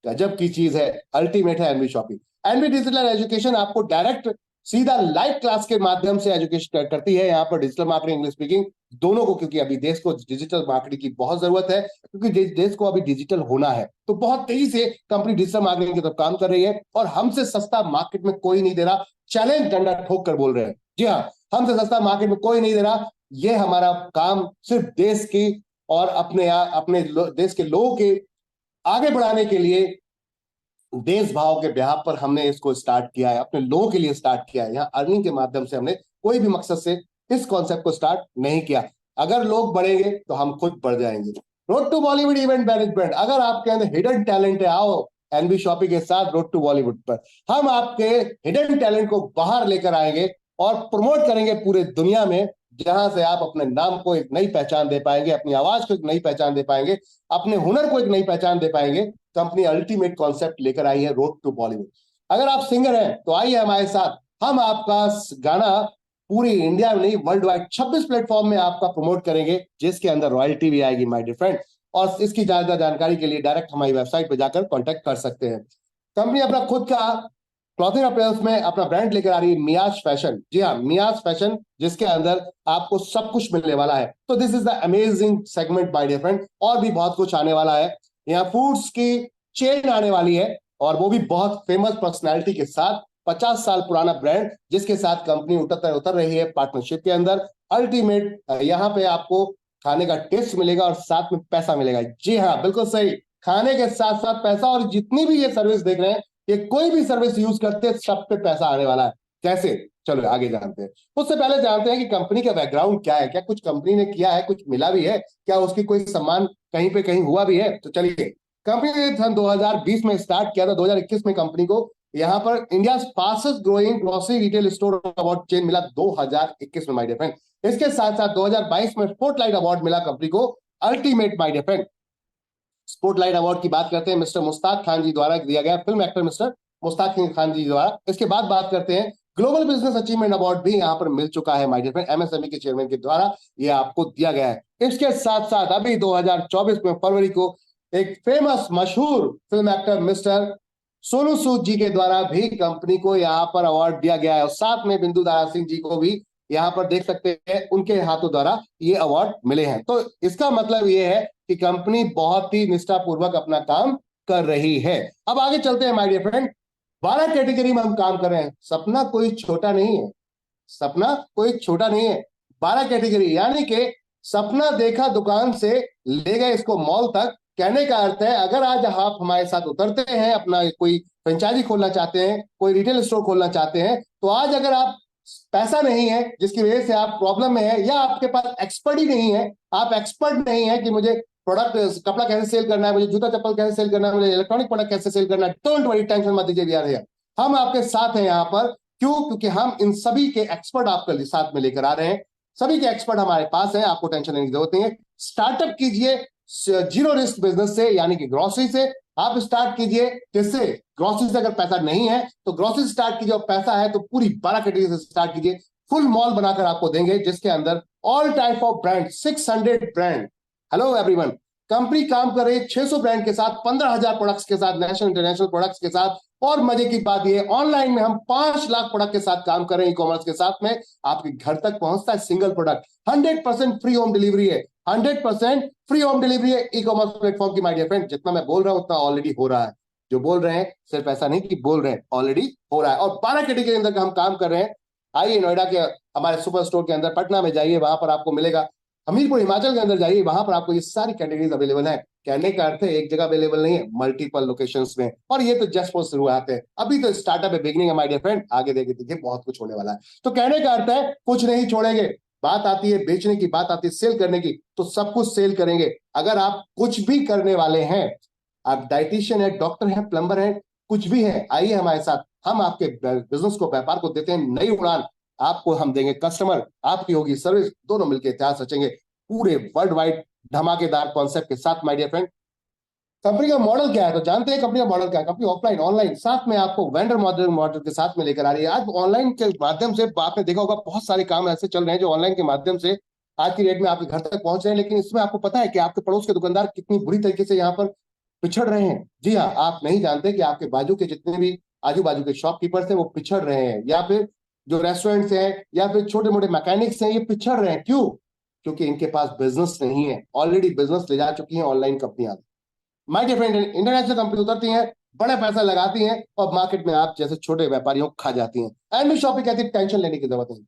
A: गजब की चीज है, अल्टीमेट है NB Shoppy. NB digital education आपको डायरेक्ट सीधा लाइव क्लास के माध्यम से एजुकेशन करती है यहाँ पर, डिजिटल मार्केटिंग, इंग्लिश स्पीकिंग दोनों को, क्योंकि अभी देश को डिजिटल मार्केटिंग की बहुत जरूरत है, क्योंकि देश को अभी डिजिटल होना है। तो बहुत तेजी से कंपनी डिजिटल मार्केटिंग की तरफ काम कर रही है, और हमसे सस्ता मार्केट में कोई नहीं दे रहा। चैलेंज डंडा ठोक कर बोल रहे हैं, जी हाँ, हमसे सस्ता मार्केट में कोई नहीं दे रहा। ये हमारा काम सिर्फ देश की और अपने देश के लोगों के आगे बढ़ाने के लिए, देश भाव के ब्याह पर हमने इसको स्टार्ट किया है, अपने लोगों के लिए स्टार्ट किया है। यहाँ अर्निंग के माध्यम से हमने कोई भी मकसद से इस कॉन्सेप्ट को स्टार्ट नहीं किया। अगर लोग बढ़ेंगे तो हम खुद बढ़ जाएंगे। Road to Bollywood event management, अगर आपके अंदर हिडन टैलेंट है, आओ एनबी शॉपिंग के साथ रोड टू बॉलीवुड पर हम आपके हिडन टैलेंट को बाहर लेकर आएंगे और प्रमोट करेंगे पूरे दुनिया में, जहां से आप अपने नाम को एक नई पहचान दे पाएंगे, अपनी आवाज को एक नई पहचान दे पाएंगे, अपने हुनर को एक नई पहचान दे पाएंगे। कंपनी अल्टीमेट कॉन्सेप्ट लेकर आई है रोड टू बॉलीवुड। अगर आप सिंगर हैं तो आइए हमारे साथ, हम आपका गाना पूरी इंडिया में नहीं, वर्ल्ड वाइड 26 प्लेटफॉर्म में आपका प्रमोट करेंगे, जिसके अंदर रॉयल्टी भी आएगी माय डियर फ्रेंड। और इसकी ज्यादा जानकारी के लिए डायरेक्ट हमारी वेबसाइट पर जाकर कॉन्टेक्ट कर सकते हैं। कंपनी अपना खुद का क्लॉथिंग अपीयर्स में अपना ब्रांड लेकर आ रही है, मियाज फैशन। जी हाँ, मियाज फैशन, जिसके अंदर आपको सब कुछ मिलने वाला है। तो this is the amazing segment my dear friend, और भी बहुत कुछ आने वाला है। यहाँ फूड्स की चेन आने वाली है, और वो भी बहुत फेमस पर्सनैलिटी के साथ, 50 साल पुराना ब्रांड जिसके साथ कंपनी उतर रही है पार्टनरशिप के अंदर। अल्टीमेट यहाँ पे आपको खाने का टेस्ट मिलेगा और साथ में पैसा मिलेगा। जी हाँ, बिल्कुल सही, खाने के साथ साथ पैसा। और जितनी भी ये सर्विस देख रहे हैं, ये कोई भी सर्विस यूज करते हैं, सब पे पैसा आने वाला है। कैसे, चलो आगे जानते हैं। उससे पहले जानते हैं कि कंपनी का बैकग्राउंड क्या है, क्या कुछ कंपनी ने किया है, कुछ मिला भी है, क्या उसकी कोई सम्मान कहीं पे कहीं हुआ भी है। तो चलिए, कंपनी ने सन 2020 में स्टार्ट किया था, 2021 में कंपनी को यहाँ पर India fastest growing grocery retail store award chain मिला 2021 में माय डियर फ्रेंड। इसके साथ साथ 2022 में स्पॉटलाइट अवार्ड मिला कंपनी को, ultimate my dear friend. Spotlight award की बात करते हैं, मिस्टर मुश्ताक खान जी द्वारा दिया गया, film actor mister Mushtaq Khan ji द्वारा। इसके बाद बात करते हैं, ग्लोबल बिजनेस अचीवमेंट अवार्ड भी यहाँ पर मिल चुका है माय डियर फ्रेंड, एमएसएमई के चेयरमैन के द्वारा ये आपको दिया गया है। इसके साथ साथ अभी 2024 में फरवरी को एक फेमस मशहूर film actor mister Sonu Sood जी के द्वारा भी कंपनी को यहाँ पर अवार्ड दिया गया है, और साथ में बिंदु दारा सिंह जी को भी यहाँ पर देख सकते हैं, उनके हाथों द्वारा ये अवार्ड मिले हैं। तो इसका मतलब ये है कि कंपनी बहुत ही निष्ठापूर्वक अपना काम कर रही है। अब आगे चलते हैं माय डियर फ्रेंड, 12 कैटेगरी में हम काम कर रहे हैं। सपना कोई छोटा नहीं है, सपना कोई छोटा नहीं है। 12 कैटेगरी, यानी कि सपना देखा दुकान से ले गए इसको मॉल तक। कहने का अर्थ है, अगर आज आप हमारे साथ उतरते हैं, अपना कोई फ्रेंचाइजी खोलना चाहते हैं, कोई रिटेल स्टोर खोलना चाहते हैं, तो आज अगर आप पैसा नहीं है जिसकी वजह से आप प्रॉब्लम में है, या आपके पास एक्सपर्ट ही नहीं है, आप एक्सपर्ट नहीं है कि मुझे प्रोडक्ट कपड़ा कैसे सेल करना है, मुझे जूता चप्पल कैसे सेल करना है, मुझे इलेक्ट्रॉनिक प्रोडक्ट कैसे सेल करना है, डोंट वरी, टेंशन मत दीजिए, वी आर हियर, हम आपके साथ हैं यहाँ पर। क्यों? क्योंकि हम इन सभी के एक्सपर्ट आपके साथ में लेकर आ रहे हैं। सभी के एक्सपर्ट हमारे पास हैं, आपको टेंशन लेने की जरूरत नहीं है। स्टार्टअप कीजिए जीरो रिस्क बिजनेस से, यानी कि ग्रोसरी से आप स्टार्ट कीजिए। किससे? ग्रोसरी से। अगर पैसा नहीं है तो ग्रोसरी स्टार्ट कीजिए, और पैसा है तो पूरी 12 कैटेगरी से स्टार्ट कीजिए। फुल मॉल बनाकर आपको देंगे, जिसके अंदर all type of brand, 600 brand. Hello everyone, company काम कर रही है 600 ब्रांड के साथ, 15,000 प्रोडक्ट्स के साथ, नेशनल इंटरनेशनल प्रोडक्ट्स के साथ। और मजे की बात ये, ऑनलाइन में हम 5 लाख प्रोडक्ट के साथ काम कर रहे हैं, ई कॉमर्स के साथ में। आपके घर तक पहुंचता है single product, 100% free home delivery है, 100% फ्री होम डिलीवरी है ई कॉमर्स प्लेटफॉर्म की माय डियर फ्रेंड। जितना मैं बोल रहा हूं उतना ऑलरेडी हो रहा है। जो बोल रहे हैं सिर्फ ऐसा नहीं कि बोल रहे हैं, ऑलरेडी हो रहा है। और 12 कैटेगरी के अंदर हम काम कर रहे हैं। आइए नोएडा के हमारे सुपर स्टोर के अंदर, पटना में जाइए, वहां पर आपको मिलेगा। हमीरपुर हिमाचल के अंदर जाइए, वहां पर आपको ये सारी कैटेगरीज अवेलेबल है। कहने का अर्थ है एक जगह अवेलेबल नहीं है, मल्टीपल लोकेशंस में। और ये तो जस्ट फॉर शुरुआत है, अभी तो स्टार्टअप है, बिगनिंग है माय डियर फ्रेंड। आगे देखिए बहुत कुछ होने वाला है। तो कहने का अर्थ है कुछ नहीं छोड़ेंगे। बात आती है बेचने की, बात आती है सेल करने की, तो सब कुछ सेल करेंगे। अगर आप कुछ भी करने वाले हैं, आप डाइटिशियन है, डॉक्टर है, प्लम्बर है, कुछ भी है, आइए हमारे साथ। हम आपके बिजनेस को, व्यापार को देते हैं नई उड़ान। आपको हम देंगे कस्टमर, आपकी होगी सर्विस, दोनों मिलकर इतिहास रचेंगे पूरे वर्ल्ड वाइड धमाकेदार कॉन्सेप्ट के साथ माय डियर फ्रेंड। कंपनी का मॉडल क्या है? तो जानते हैं कंपनी का मॉडल क्या है। कंपनी ऑफलाइन ऑनलाइन साथ में आपको वेंडर मॉडल के साथ में लेकर आ रही है। आज ऑनलाइन के माध्यम से आपने देखा होगा, बहुत सारे काम ऐसे चल रहे हैं जो ऑनलाइन के माध्यम से आज की डेट में आपके घर तक पहुंच रहे हैं। लेकिन इसमें आपको पता है कि आपके पड़ोस के दुकानदार कितनी बुरी तरीके से यहाँ पर पिछड़ रहे हैं। जी हाँ, आप नहीं जानते कि आपके बाजू के जितने भी आजू बाजू के शॉपकीपर्स हैं वो पिछड़ रहे हैं, या फिर जो रेस्टोरेंट्स हैं या फिर छोटे मोटे मैकेनिक्स हैं, ये पिछड़ रहे हैं। क्यों? क्योंकि इनके पास बिजनेस नहीं है, ऑलरेडी बिजनेस ले जा चुकी हैं ऑनलाइन कंपनियां। My dear friend, international company उतरती हैं, बड़ा पैसा लगाती हैं और मार्केट में आप जैसे छोटे व्यापारियों को खा जाती हैं। एंड शॉपिंग कहती है टेंशन लेने की जरूरत नहीं,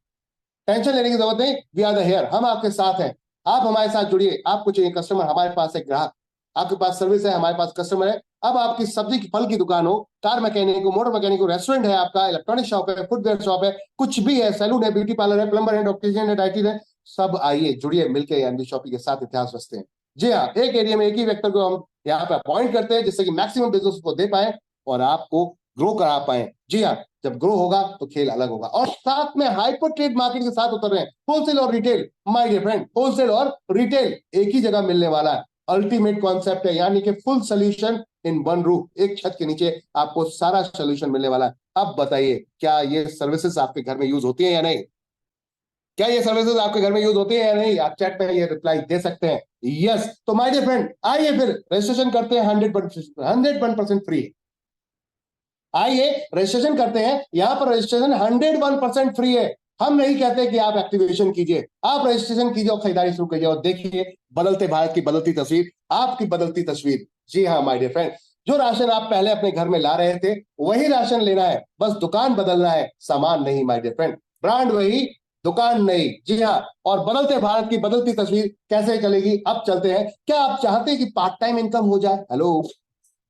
A: टेंशन लेने की जरूरत नहीं, वी आर द हियर, हम आपके साथ हैं, आप हमारे साथ जुड़िए। आपको चाहिए कस्टमर, हमारे पास है ग्राहक, आपके पास सर्विस है, हमारे पास कस्टमर है। अब आपकी सब्जी की फल की दुकान हो, कार मैकेनिक हो, मोटर मैकेनिक हो, रेस्टोरेंट है आपका, इलेक्ट्रॉनिक शॉप है, फुटवेयर शॉप है, कुछ भी है, सैलून है, ब्यूटी पार्लर है, प्लम्बर है, डॉक्टर है, डाइटिशियन है, सब आइए जुड़िए, मिलकर एनबी शॉपिंग के साथ इतिहास रचते हैं। जी हाँ, एक एरिया में एक ही व्यक्ति को हम यहाँ पे अपॉइंट करते हैं जिससे कि मैक्सिमम बिजनेस को दे पाए और आपको ग्रो करा पाए। जी हाँ, जब ग्रो होगा तो खेल अलग होगा। और साथ में हाइपर ट्रेड मार्केट के साथ उतर रहे हैं, होलसेल और retail. My dear friend, wholesale और रिटेल एक ही जगह मिलने वाला है, अल्टीमेट कॉन्सेप्ट है, यानी कि full solution in one roof, एक छत के नीचे आपको सारा सोल्यूशन मिलने वाला है। अब बताइए, क्या ये सर्विसेज आपके घर में यूज होती है या नहीं? क्या ये सर्विसेज आपके घर में यूज होती है या नहीं? आप चैट में ये रिप्लाई दे सकते हैं यस। तो माय डियर फ्रेंड, आइए फिर रजिस्ट्रेशन करते हैं, 101% फ्री। आइए रजिस्ट्रेशन करते हैं, यहां पर रजिस्ट्रेशन 101% फ्री है। हम नहीं कहते कि आप एक्टिवेशन कीजिए, आप रजिस्ट्रेशन कीजिए और खरीदारी शुरू कीजिए और देखिए बदलते भारत की बदलती तस्वीर, आपकी बदलती तस्वीर। जी हाँ माय डियर फ्रेंड, जो राशन आप पहले अपने घर में ला रहे थे वही राशन लेना है, बस दुकान बदलना है, सामान नहीं माय डियर फ्रेंड, ब्रांड वही, दुकान नहीं। जी हाँ, और बदलते भारत की बदलती तस्वीर कैसे चलेगी, अब चलते हैं। क्या आप चाहते हैं कि पार्ट टाइम इनकम हो जाए? हेलो,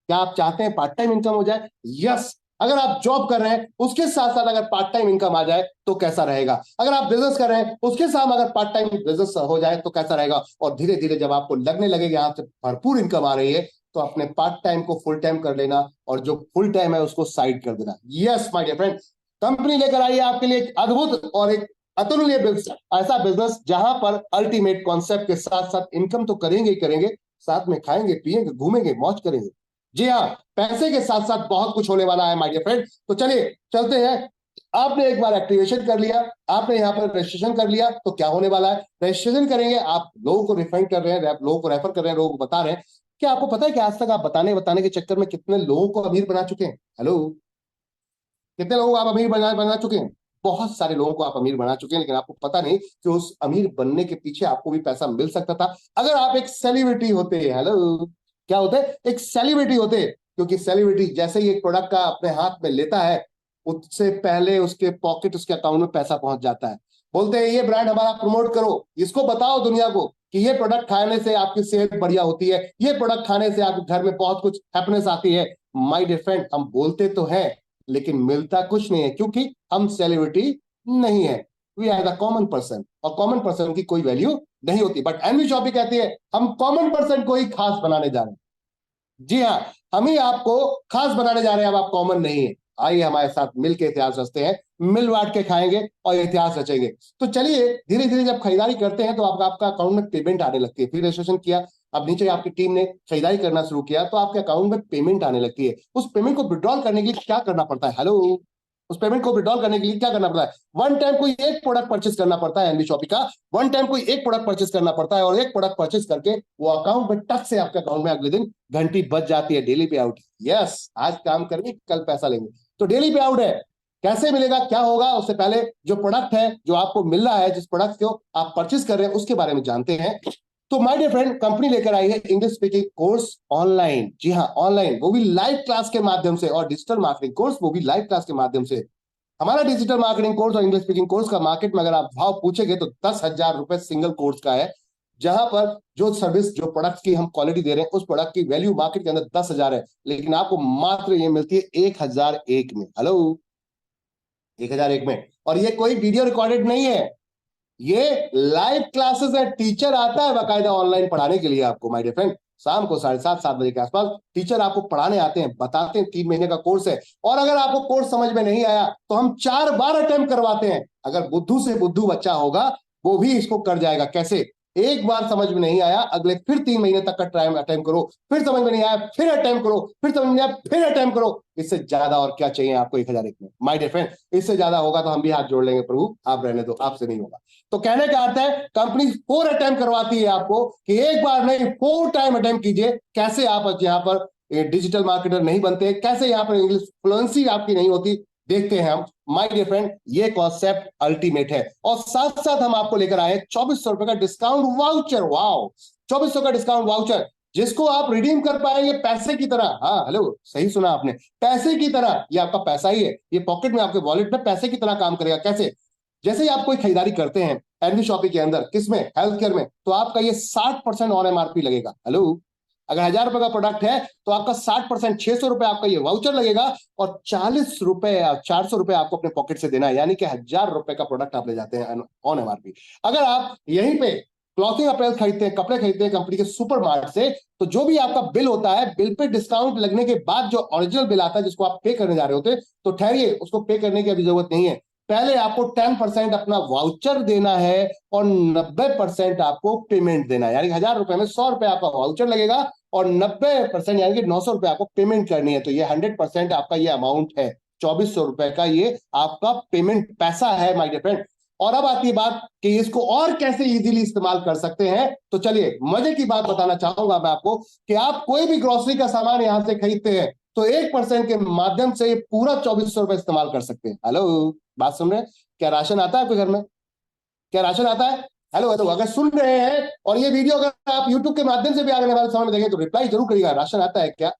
A: क्या आप चाहते हैं पार्ट टाइम इनकम हो जाए? यस। अगर आप जॉब कर रहे हैं उसके साथ साथ अगर पार्ट टाइम इनकम आ जाए तो कैसा रहेगा? अगर आप बिजनेस कर रहे हैं उसके साथ अगर पार्ट टाइम बिजनेस हो जाए तो कैसा रहेगा? और धीरे धीरे जब आपको लगने लगेगा यहाँ से भरपूर इनकम आ रही है, तो अपने पार्ट टाइम को फुल टाइम कर लेना और जो फुल टाइम है उसको साइड कर देना। Yes my dear friend, company लेकर आई है आपके लिए एक अद्भुत और एक अतुलनीय ऐसा बिजनेस जहां पर अल्टीमेट कॉन्सेप्ट के साथ साथ इनकम तो करेंगे ही करेंगे, साथ में खाएंगे पिएंगे घूमेंगे मौज करेंगे। जी हाँ, पैसे के साथ साथ बहुत कुछ होने वाला है माय डियर फ्रेंड। तो चलिए चलते हैं। आपने एक बार एक्टिवेशन कर लिया, आपने यहाँ पर रजिस्ट्रेशन कर लिया, तो क्या होने वाला है? रजिस्ट्रेशन करेंगे, आप लोगों को रिफाइंड कर रहे हैं, लोगों को रेफर कर रहे हैं, लोगों को बता रहे हैं। क्या आपको पता है कि आज तक आप बताने बताने के चक्कर में कितने लोगों को अमीर बना चुके हैं? हेलो, कितने लोगों को आप अमीर बना चुके हैं? बहुत सारे लोगों को आप अमीर बना चुके हैं, लेकिन आपको पता नहीं कि उस अमीर बनने के पीछे आपको भी पैसा मिल सकता था अगर आप एक सेलिब्रिटी होते। हेलो, क्या होते? एक सेलिब्रिटी होते। क्योंकि सेलिब्रिटी जैसे ही एक प्रोडक्ट का अपने हाथ में लेता है, उससे पहले उसके पॉकेट, उसके अकाउंट में पैसा पहुंच जाता है। बोलते हैं ये ब्रांड हमारा प्रमोट करो, इसको बताओ दुनिया को कि ये प्रोडक्ट खाने से आपकी सेहत बढ़िया होती है, ये प्रोडक्ट खाने से आपके घर में बहुत कुछ हैप्पीनेस आती है। माय डियर फ्रेंड, हम बोलते तो हैं लेकिन मिलता कुछ नहीं है, क्योंकि हम सेलिब्रिटी नहीं है, we are the common person, और कॉमन पर्सन की कोई वैल्यू नहीं होती। बट एनवी शॉपी कहती है हम कॉमन पर्सन को ही खास बनाने जा रहे हैं। जी हाँ, हम ही आपको खास बनाने जा रहे हैं, अब आप कॉमन नहीं है। आइए हमारे साथ मिलकर इतिहास रचते हैं, मिल बांट के खाएंगे और इतिहास रचेंगे। तो चलिए, धीरे धीरे जब खरीदारी करते हैं तो आपका अकाउंट में पेमेंट आने लगती है। फिर रजिस्ट्रेशन किया, अब नीचे आपकी टीम ने खरीदारी करना शुरू किया तो आपके अकाउंट में पेमेंट आने लगती है। उस पेमेंट को विड्रॉल करने के लिए क्या करना पड़ता है? हेलो, उस पेमेंट को विड्रॉल करने के लिए क्या करना पड़ता है? वन टाइम कोई एक प्रोडक्ट परचेस करना पड़ता है एनबी शॉपी का, वन टाइम कोई एक प्रोडक्ट परचेस करना पड़ता है और एक प्रोडक्ट परचेस करके वो अकाउंट में टक से आपके अकाउंट में अगले दिन घंटी बज जाती है, डेली पे आउट। यस, आज काम करेंगे कल पैसा लेंगे, तो डेली पे आउट है। कैसे मिलेगा, क्या होगा? उससे पहले जो प्रोडक्ट है जो आपको मिल रहा है, जिस प्रोडक्ट को आप परचेस कर रहे हैं उसके बारे में जानते हैं। तो माय डियर फ्रेंड, कंपनी लेकर आई है इंग्लिश स्पीकिंग कोर्स ऑनलाइन। जी हाँ, ऑनलाइन, वो भी लाइव क्लास के माध्यम से, और डिजिटल मार्केटिंग कोर्स वो भी लाइव क्लास के माध्यम से। हमारा डिजिटल मार्केटिंग कोर्स और इंग्लिश स्पीकिंग कोर्स का मार्केट में अगर आप भाव पूछेंगे तो 10,000 रुपए सिंगल कोर्स का है, जहां पर जो सर्विस, जो प्रोडक्ट की हम क्वालिटी दे रहे हैं उस प्रोडक्ट की वैल्यू मार्केट के अंदर 10,000 है, लेकिन आपको मात्र ये मिलती है 1,001 में। हेलो, 1,001 में। और ये कोई वीडियो रिकॉर्डेड नहीं है, ये लाइव क्लासेस है। टीचर आता है बाकायदा ऑनलाइन पढ़ाने के लिए आपको माय डियर फ्रेंड, शाम को 7:30 बजे के आसपास टीचर आपको पढ़ाने आते हैं, बताते हैं। 3 महीने का कोर्स है, और अगर आपको कोर्स समझ में नहीं आया तो हम 4 बार अटेम्प्ट करवाते हैं। अगर बुद्धू से बुद्धू बच्चा होगा वो भी इसको कर जाएगा। कैसे? एक बार समझ में नहीं आया, अगले फिर 3 महीने तक का टाइम अटेम्प्ट करो, फिर समझ में नहीं आया फिर अटेम्प्ट करो, फिर समझ में नहीं आया फिर अटेम्प्ट करो। इससे ज्यादा और क्या चाहिए आपको 1,001 में? माय डियर फ्रेंड, इससे ज्यादा होगा तो हम भी हाथ जोड़ लेंगे, प्रभु आप रहने दो, आपसे नहीं होगा। तो कहने का अर्थ है, कंपनी 4 अटेम्प्ट करवाती है आपको कि एक बार नहीं 4 टाइम अटेम्प्ट कीजिए। कैसे आप यहाँ पर डिजिटल मार्केटर नहीं बनते, कैसे यहाँ पर इंग्लिश फ्लुएंसी आपकी नहीं होती, देखते हैं हम माय डियर फ्रेंड, ये कॉन्सेप्ट अल्टीमेट है। और साथ साथ हम आपको लेकर आए 2400 रुपए का डिस्काउंट वाउचर। वाओ, 2400 का डिस्काउंट वाउचर जिसको आप रिडीम कर पाएंगे पैसे की तरह। हाँ हेलो, सही सुना आपने, पैसे की तरह। ये आपका पैसा ही है, ये पॉकेट में आपके वॉलेट में पैसे की तरह काम करेगा। कैसे? जैसे ही आप कोई खरीदारी करते हैं एनवी शॉपिंग के अंदर, किसमें, हेल्थ केयर में, तो आपका ये 60% ऑन एमआरपी लगेगा। हेलो, अगर 1000 रुपए का प्रोडक्ट है तो आपका 60%, 600 रुपए आपका ये वाउचर लगेगा और 40 रुपए या 400 रुपए आपको अपने पॉकेट से देना है, यानी कि 1000 रुपए का प्रोडक्ट आप ले जाते हैं ऑन एमआरपी। अगर आप यहीं पे क्लॉथिंग अपैरल खरीदते हैं, कपड़े खरीदते हैं कंपनी के सुपर मार्ट से, तो जो भी आपका बिल होता है, बिल पे डिस्काउंट लगने के बाद जो ओरिजिनल बिल आता है जिसको आप पे करने जा रहे होते, तो ठहरिए, उसको पे करने की अभी जरूरत नहीं है। पहले आपको 10% अपना वाउचर देना है और 90% आपको पेमेंट देना है, यानी 1000 रुपए में 100 रुपए आपका वाउचर लगेगा और 90% यानी कि 900 रुपए आपको पेमेंट करनी है। तो ये 100% आपका ये अमाउंट है, 2400 रुपए का ये आपका पेमेंट पैसा है माय डियर फ्रेंड। और अब आती है बात कि इसको और कैसे इजीली इस्तेमाल कर सकते हैं। तो चलिए मजे की बात बताना चाहूंगा मैं आपको कि आप कोई भी ग्रोसरी का सामान यहां से खरीदते हैं तो 1% के माध्यम से ये पूरा 2400 रुपए इस्तेमाल कर सकते हैं। हेलो, बात सुन रहे हैं? क्या राशन आता है आपके घर में? क्या राशन आता है? हेलो हेलो, अगर सुन रहे हैं और ये वीडियो अगर आप यूट्यूब के माध्यम से भी आने वाले समय में देखें तो रिप्लाई जरूर करिएगा, राशन आता है क्या?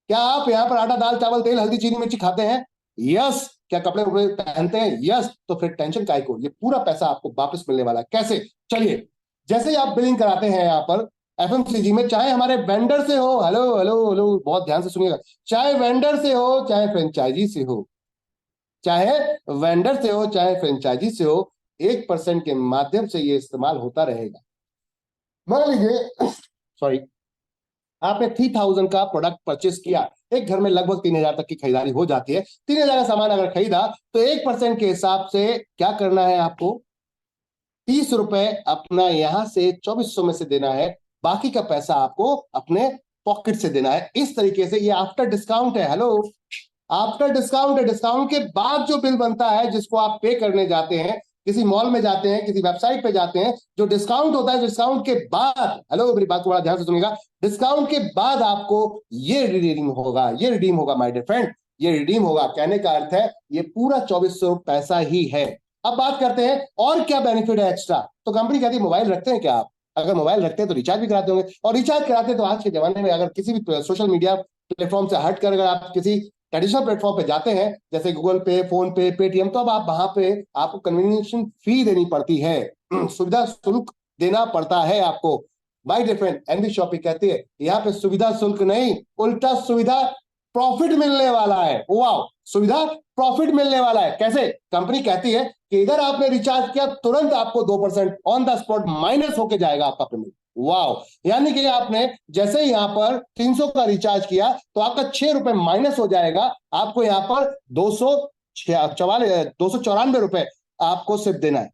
A: क्या आप यहाँ पर आटा दाल चावल तेल हल्दी चीनी मिर्ची खाते हैं? यस। क्या कपड़े उपड़े पहनते हैं? यस। तो फिर टेंशन काहे को, ये पूरा पैसा आपको वापस मिलने वाला है। कैसे? चलिए, जैसे ही आप बिलिंग कराते हैं यहाँ पर एफएमसीजी में, चाहे हमारे वेंडर से हो, हेलो हेलो हेलो, बहुत ध्यान से सुनिएगा, चाहे वेंडर से हो चाहे फ्रेंचाइजी से हो, चाहे वेंडर से हो चाहे फ्रेंचाइजी से हो, 1% के माध्यम से ये इस्तेमाल होता रहेगा। मान लीजिए सॉरी, आपने 3000 का प्रोडक्ट परचेस किया, एक घर में लगभग 3000 तक की खरीदारी हो जाती है। 3000 का सामान अगर खरीदा तो 1% के हिसाब से क्या करना है आपको, 30 रुपए अपना यहां से 2400 में से देना है, बाकी का पैसा आपको अपने पॉकेट से देना है। इस तरीके से ये आफ्टर डिस्काउंट है। हेलो, आफ्टर डिस्काउंट है। डिस्काउंट के बाद जो बिल बनता है जिसको आप पे करने जाते हैं, किसी मॉल में जाते हैं, किसी वेबसाइट पे जाते हैं, जो डिस्काउंट होता है, डिस्काउंट के बाद, हेलो मेरी बात को बड़ा ध्यान से सुनिएगा, डिस्काउंट के बाद आपको ये रिडीम होगा, ये रिडीम होगा माय डियर फ्रेंड, ये रिडीम होगा। कहने का अर्थ है ये पूरा 2400 पैसा ही है। अब बात करते हैं और क्या बेनिफिट है एक्स्ट्रा। तो कंपनी कहती है मोबाइल रखते हैं क्या आप? अगर मोबाइल रखते हैं तो रिचार्ज भी कराते होंगे, और रिचार्ज कराते हैं तो आज के जमाने में अगर किसी भी सोशल मीडिया प्लेटफॉर्म से हटकर अगर आप किसी ट्रेडिशनल प्लेटफॉर्म पे जाते हैं जैसे गूगल पे, फोन पे, पेटीएम, तो अब आप वहां पे आपको कन्वीनियंस फी देनी पड़ती है, सुविधा शुल्क देना पड़ता है आपको। My dear friend, NV shopping कहती है यहाँ पे सुविधा शुल्क नहीं, उल्टा सुविधा प्रॉफिट मिलने वाला है। वाह, सुविधा प्रॉफिट मिलने वाला है। कैसे? कंपनी कहती है कि इधर आपने रिचार्ज किया तुरंत आपको 2% ऑन द स्पॉट माइनस होके जाएगा आपका पेमेंट। वाह, यानी कि आपने जैसे ही यहां पर 300 का रिचार्ज किया तो आपका 6 रुपए माइनस हो जाएगा, आपको यहां पर 294 रुपए आपको सिर्फ देना है,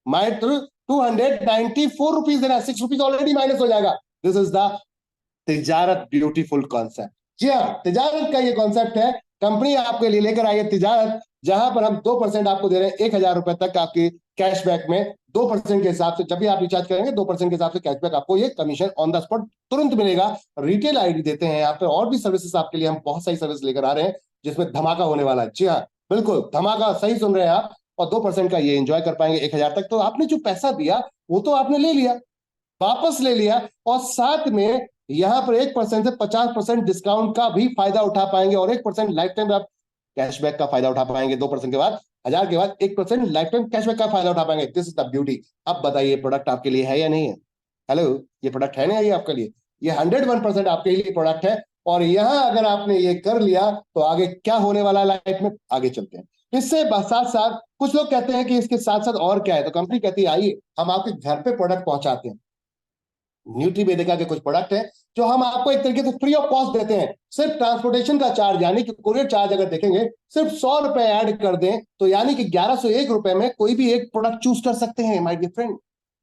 A: मात्र 294 रुपीज देना है, 6 रुपीज ऑलरेडी माइनस हो जाएगा। दिस इज द तिजारत ब्यूटीफुल कॉन्सेप्ट। जी हाँ, तिजारत का ये कॉन्सेप्ट है, कंपनी आपके लिए लेकर आई है तिजारत, जहां पर हम 2% आपको दे रहे हैं, 1000 रुपए तक आपके कैशबैक में 2% के हिसाब से। जब भी आप रिचार्ज करेंगे 2% के हिसाब से कैशबैक आपको ये कमीशन ऑन द स्पॉट तुरंत मिलेगा। रिटेल आईडी देते हैं यहाँ पे, और भी सर्विसेज आपके लिए हम बहुत सारी सर्विस लेकर आ रहे हैं जिसमें धमाका होने वाला है। जी हाँ बिल्कुल धमाका, सही सुन रहे हैं आप। और 2% का ये एंजॉय कर पाएंगे 1000 तक। तो आपने जो पैसा दिया वो तो आपने ले लिया, वापस ले लिया, और साथ में यहां पर 1% से 50% डिस्काउंट का भी फायदा उठा पाएंगे, और 1% लाइफ टाइम आप कैशबैक का फायदा उठा पाएंगे। 2% के बाद, 1000 के बाद 1% लाइफ टाइम कैशबैक का फायदा उठा पाएंगे। This is the beauty. अब बताइए प्रोडक्ट आपके लिए है या नहीं है? हेलो, ये प्रोडक्ट है ना ये आपके लिए? ये 101% आपके लिए प्रोडक्ट है। और यहां अगर आपने ये कर लिया तो आगे क्या होने वाला है लाइफ में, आगे चलते हैं। इससे साथ साथ कुछ लोग कहते हैं कि इसके साथ साथ और क्या है, तो कंपनी कहती है आइए हम आपके घर पे प्रोडक्ट पहुंचाते हैं। न्यूट्रीवेदिका के कुछ प्रोडक्ट हैं जो हम आपको एक तरीके से फ्री ऑफ कॉस्ट देते हैं। सिर्फ ट्रांसपोर्टेशन का चार्ज यानी कि कुरियर चार्ज अगर देखेंगे, सिर्फ 100 रुपए ऐड कर दें तो यानी कि 1101 रुपए में कोई भी एक प्रोडक्ट चूज कर सकते हैं माय डियर फ्रेंड।